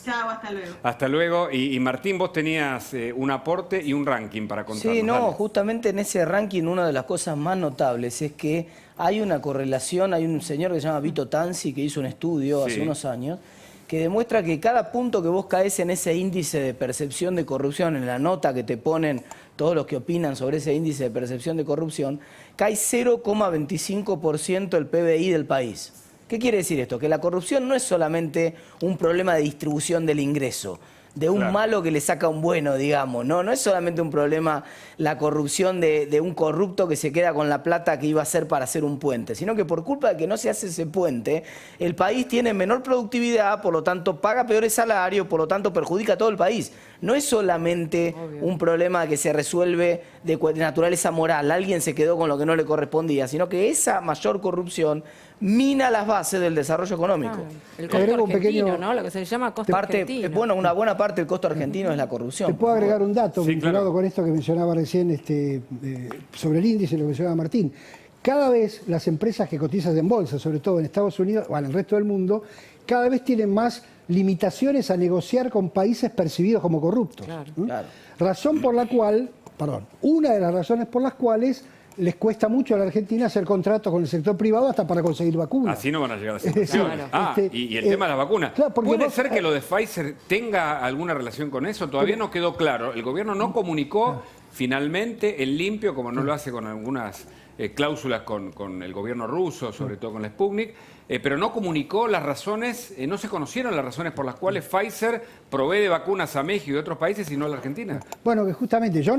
Chao, hasta luego. Hasta luego. Y Martín, vos tenías un aporte y un ranking para contarnos. Sí, no, Dale. justamente en ese ranking una de las cosas más notables es que hay una correlación, hay un señor que se llama Vito Tanzi que hizo un estudio hace unos años que demuestra que cada punto que vos caes en ese índice de percepción de corrupción, en la nota que te ponen todos los que opinan sobre ese índice de percepción de corrupción, cae 0,25% el PBI del país. ¿Qué quiere decir esto? Que la corrupción no es solamente un problema de distribución del ingreso, de un malo que le saca un bueno, digamos. No es solamente un problema la corrupción de un corrupto que se queda con la plata que iba a hacer para hacer un puente, sino que por culpa de que no se hace ese puente, el país tiene menor productividad, por lo tanto paga peores salarios, por lo tanto perjudica a todo el país. No es solamente un problema que se resuelve de naturaleza moral, alguien se quedó con lo que no le correspondía, sino que esa mayor corrupción mina las bases del desarrollo económico. El costo argentino, ¿no? Lo que se le llama costo argentino. Bueno, una buena parte del costo argentino es la corrupción. Te puedo agregar un dato vinculado con esto que mencionaba recién sobre el índice, lo que mencionaba Martín. Cada vez las empresas que cotizan en bolsa, sobre todo en Estados Unidos o en el resto del mundo, cada vez tienen más limitaciones a negociar con países percibidos como corruptos. Razón por la cual, una de las razones por las cuales les cuesta mucho a la Argentina hacer contratos con el sector privado hasta para conseguir vacunas. Así no van a llegar a situaciones. Y el tema de las vacunas. Claro, ¿Puede ser que lo de Pfizer tenga alguna relación con eso? Todavía no quedó claro. El gobierno no comunicó finalmente en limpio, como no lo hace con algunas cláusulas con el gobierno ruso, sobre todo con la Sputnik, pero no comunicó las razones, no se conocieron las razones por las cuales Pfizer provee de vacunas a México y otros países y no a la Argentina. Bueno, que justamente yo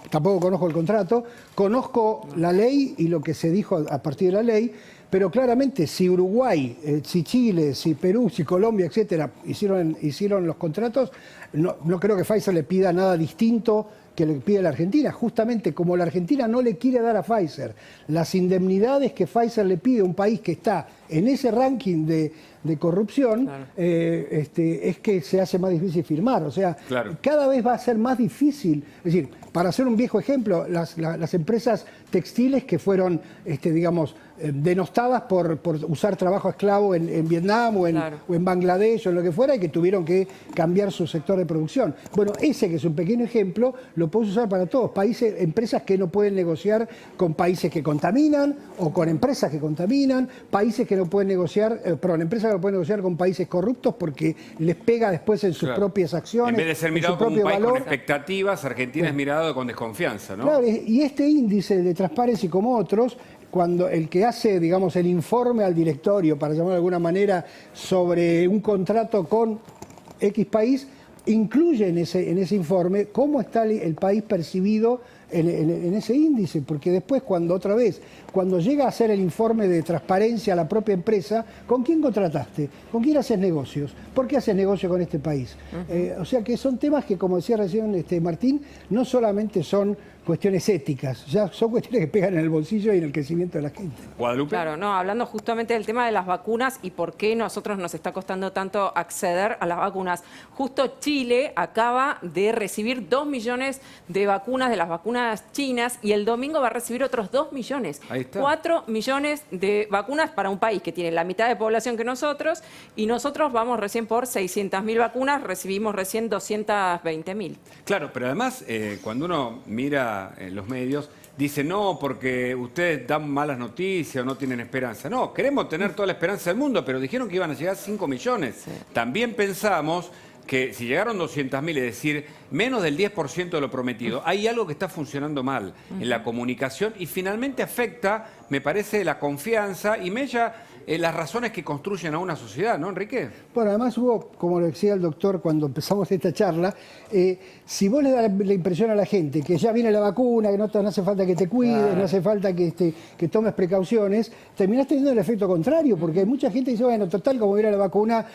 tampoco conozco el contrato, conozco la ley y lo que se dijo a partir de la ley, pero claramente si Uruguay, si Chile, si Perú, si Colombia, etcétera, hicieron los contratos, no creo que Pfizer le pida nada distinto que le pide la Argentina. Justamente como la Argentina no le quiere dar a Pfizer las indemnidades que Pfizer le pide a un país que está en ese ranking de corrupción, es que se hace más difícil firmar. O sea, cada vez va a ser más difícil. Es decir, para hacer un viejo ejemplo, las empresas textiles que fueron, digamos, denostadas por usar trabajo esclavo en Vietnam o en Bangladesh o en lo que fuera, y que tuvieron que cambiar su sector de producción. Bueno, ese que es un pequeño ejemplo, lo puedes usar para todos. Empresas que no pueden negociar con países que contaminan o con empresas que contaminan, países que no pueden negociar, empresas que no pueden negociar con países corruptos porque les pega después en sus propias acciones. En vez de ser mirado como un país con expectativas, Argentina es mirado con desconfianza, ¿no? Claro, y este índice de Transparency, como otros, cuando el que hace, digamos, el informe al directorio, para llamarlo de alguna manera, sobre un contrato con X país, incluye en ese informe cómo está el país percibido en ese índice, porque después cuando llega a hacer el informe de transparencia a la propia empresa, ¿con quién contrataste? ¿Con quién haces negocios? ¿Por qué haces negocio con este país? O sea que son temas que, como decía recién Martín, no solamente son cuestiones éticas, ya son cuestiones que pegan en el bolsillo y en el crecimiento de la gente. Guadalupe. Claro, no, hablando justamente del tema de las vacunas y por qué nosotros nos está costando tanto acceder a las vacunas. Justo Chile acaba de recibir 2 millones de vacunas, de las vacunas chinas, y el domingo va a recibir otros 2 millones. Ahí está. 4 millones de vacunas para un país que tiene la mitad de población que nosotros, y nosotros vamos recién por 600.000 vacunas, recibimos recién 220.000. Claro, pero además, cuando uno mira en los medios, dice no, porque ustedes dan malas noticias o no tienen esperanza. No, queremos tener toda la esperanza del mundo, pero dijeron que iban a llegar 5 millones. Sí. También pensamos que si llegaron 200.000, es decir, menos del 10% de lo prometido, hay algo que está funcionando mal en la comunicación y finalmente afecta, me parece, la confianza y mella las razones que construyen a una sociedad, ¿no, Enrique? Bueno, además hubo, como lo decía el doctor cuando empezamos esta charla, si vos le das la impresión a la gente que ya viene la vacuna, que no hace falta que te cuides, no hace falta que tomes precauciones, terminás teniendo el efecto contrario, porque hay mucha gente que dice, bueno, total, como viene la vacuna,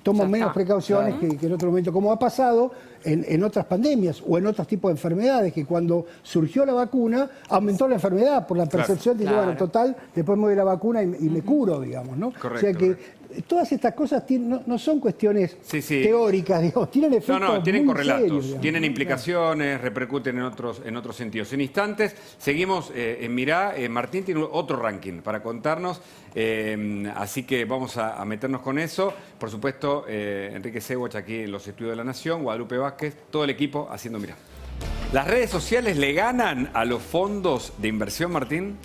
tomo menos precauciones que en otro momento, como ha pasado en otras pandemias o en otros tipos de enfermedades, que cuando surgió la vacuna aumentó la enfermedad por la percepción de que, bueno, total, después me doy la vacuna y me curo, digamos, ¿no? Correcto, o sea que todas estas cosas no son cuestiones teóricas, digamos, tienen efectos tienen muy correlatos, serios, digamos, tienen implicaciones, repercuten en otros sentidos. En instantes, seguimos en Mirá. Martín tiene otro ranking para contarnos, así que vamos a meternos con eso. Por supuesto, Enrique Sewach aquí en los estudios de La Nación, Guadalupe Vázquez, todo el equipo haciendo Mirá. ¿Las redes sociales le ganan a los fondos de inversión, Martín?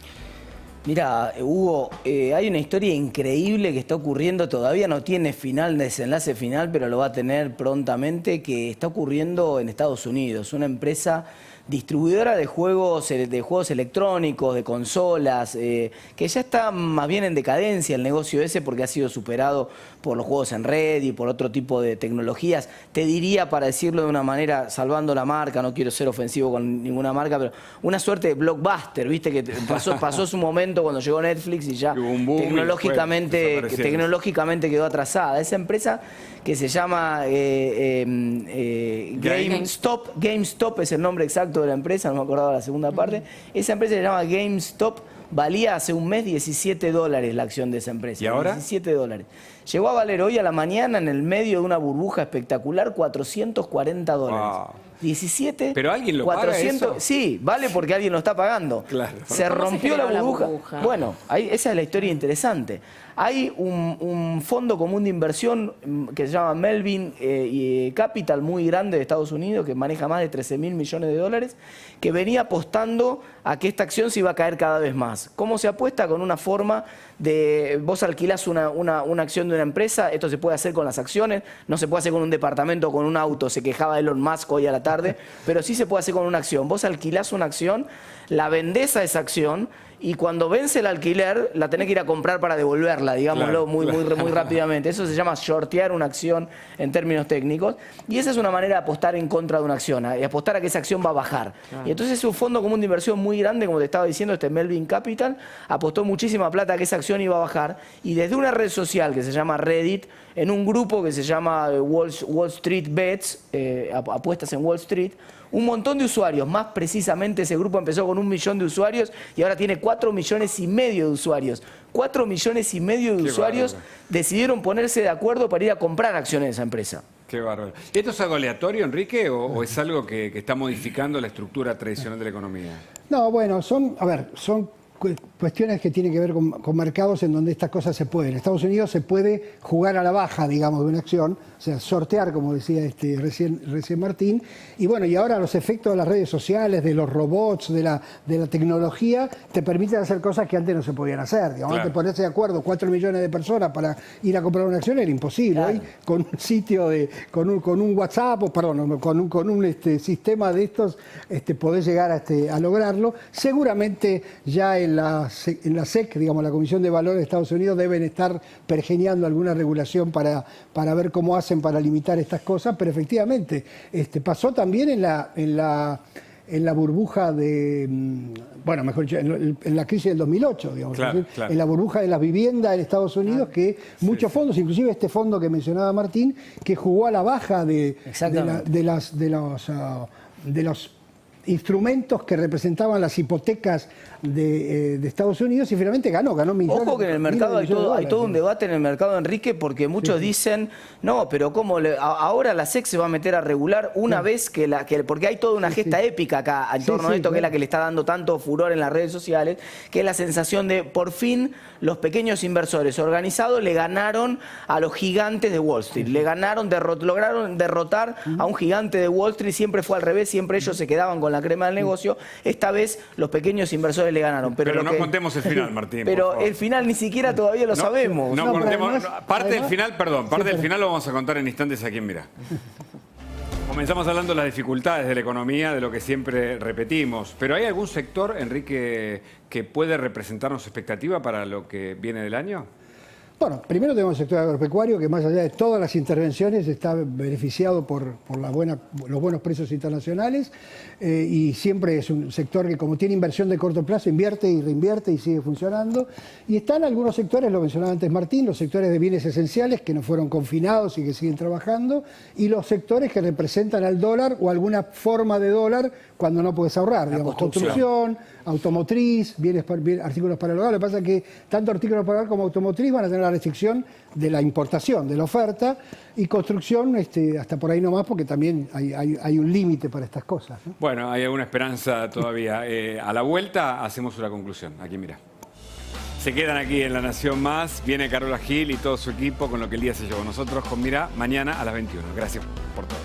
Mira, Hugo, hay una historia increíble que está ocurriendo, todavía no tiene desenlace final, pero lo va a tener prontamente, que está ocurriendo en Estados Unidos. Una empresa distribuidora de juegos electrónicos, de consolas, que ya está más bien en decadencia el negocio ese porque ha sido superado por los juegos en red y por otro tipo de tecnologías. Te diría, para decirlo de una manera, salvando la marca, no quiero ser ofensivo con ninguna marca, pero una suerte de blockbuster, ¿viste? Que pasó su momento cuando llegó Netflix y ya tecnológicamente quedó atrasada. Esa empresa que se llama GameStop es el nombre exacto de la empresa, no me acordaba la segunda parte. Esa empresa se llama GameStop, valía hace un mes $17 la acción de esa empresa. ¿Y ahora? $17. Llegó a valer hoy a la mañana, en el medio de una burbuja espectacular, $440. Wow. 17. ¿Pero alguien lo 400, paga eso? Sí, vale porque alguien lo está pagando. Claro. Se rompió la burbuja. Bueno, esa es la historia interesante. Hay un fondo común de inversión que se llama Melvin Capital, muy grande de Estados Unidos, que maneja más de $13.000 millones, que venía apostando a que esta acción se iba a caer cada vez más. ¿Cómo se apuesta? Con una forma de, vos alquilás una acción de una empresa, esto se puede hacer con las acciones, no se puede hacer con un departamento o con un auto, se quejaba Elon Musk hoy a la tarde, pero sí se puede hacer con una acción. Vos alquilás una acción, la vendés a esa acción, y cuando vence el alquiler, la tenés que ir a comprar para devolverla, digámoslo muy rápidamente. Eso se llama shortear una acción en términos técnicos. Y esa es una manera de apostar en contra de una acción, y apostar a que esa acción va a bajar. Y entonces es un fondo común de inversión muy grande, como te estaba diciendo, Melvin Capital, apostó muchísima plata a que esa acción iba a bajar. Y desde una red social que se llama Reddit, en un grupo que se llama Wall Street Bets, apuestas en Wall Street, un montón de usuarios, más precisamente ese grupo empezó con 1 millón de usuarios y ahora tiene 4,5 millones de usuarios. 4,5 millones de usuarios decidieron ponerse de acuerdo para ir a comprar acciones de esa empresa. Qué bárbaro. ¿Esto es algo aleatorio, Enrique, o es algo que está modificando la estructura tradicional de la economía? No, bueno, son cuestiones que tienen que ver con mercados en donde estas cosas se pueden. En Estados Unidos se puede jugar a la baja, digamos, de una acción, o sea, sortear, como decía recién Martín, y bueno, y ahora los efectos de las redes sociales, de los robots, de la tecnología, te permiten hacer cosas que antes no se podían hacer. Digamos, antes ponerse de acuerdo 4 millones de personas para ir a comprar una acción era imposible. Hoy, con un sitio, con un WhatsApp, con un sistema de estos, podés llegar a lograrlo. Seguramente ya en la SEC, digamos, la Comisión de Valores de Estados Unidos, deben estar pergeñando alguna regulación para ver cómo hacen para limitar estas cosas, pero efectivamente pasó también en la burbuja de, bueno, mejor dicho, en la crisis del 2008, digamos, en la burbuja de la vivienda en Estados Unidos, que muchos fondos, inclusive este fondo que mencionaba Martín, que jugó a la baja de los instrumentos que representaban las hipotecas de Estados Unidos y finalmente ganó millones. Ojo que en el mercado hay todo un debate en el mercado, Enrique, porque muchos dicen, no, pero ¿cómo ahora la SEC se va a meter a regular una vez porque hay toda una gesta épica acá en torno a esto, que es la que le está dando tanto furor en las redes sociales, que es la sensación de por fin los pequeños inversores organizados le ganaron a los gigantes de Wall Street, lograron derrotar a un gigante de Wall Street, siempre fue al revés, siempre ellos se quedaban con la crema del negocio, esta vez los pequeños inversores le ganaron. Pero no contemos el final, Martín. Pero el final ni siquiera todavía lo sabemos. No contemos, parte del final lo vamos a contar en instantes aquí en Mirá. Comenzamos hablando de las dificultades de la economía, de lo que siempre repetimos. ¿Pero hay algún sector, Enrique, que puede representarnos expectativa para lo que viene del año? Bueno, primero tenemos el sector agropecuario que más allá de todas las intervenciones está beneficiado por los buenos precios internacionales y siempre es un sector que como tiene inversión de corto plazo invierte y reinvierte y sigue funcionando. Y están algunos sectores, lo mencionaba antes Martín, los sectores de bienes esenciales que no fueron confinados y que siguen trabajando y los sectores que representan al dólar o alguna forma de dólar cuando no puedes ahorrar, digamos, construcción, automotriz, artículos para el hogar. Lo que pasa es que tanto artículos para el hogar como automotriz van a tener la restricción de la importación, de la oferta, y construcción hasta por ahí nomás, porque también hay un límite para estas cosas, ¿no? Bueno, hay alguna esperanza todavía. A la vuelta hacemos una conclusión. Aquí, mira. Se quedan aquí en La Nación Más. Viene Carola Gil y todo su equipo con lo que el día se llevó. Nosotros con Mirá mañana a las 21. Gracias por todo.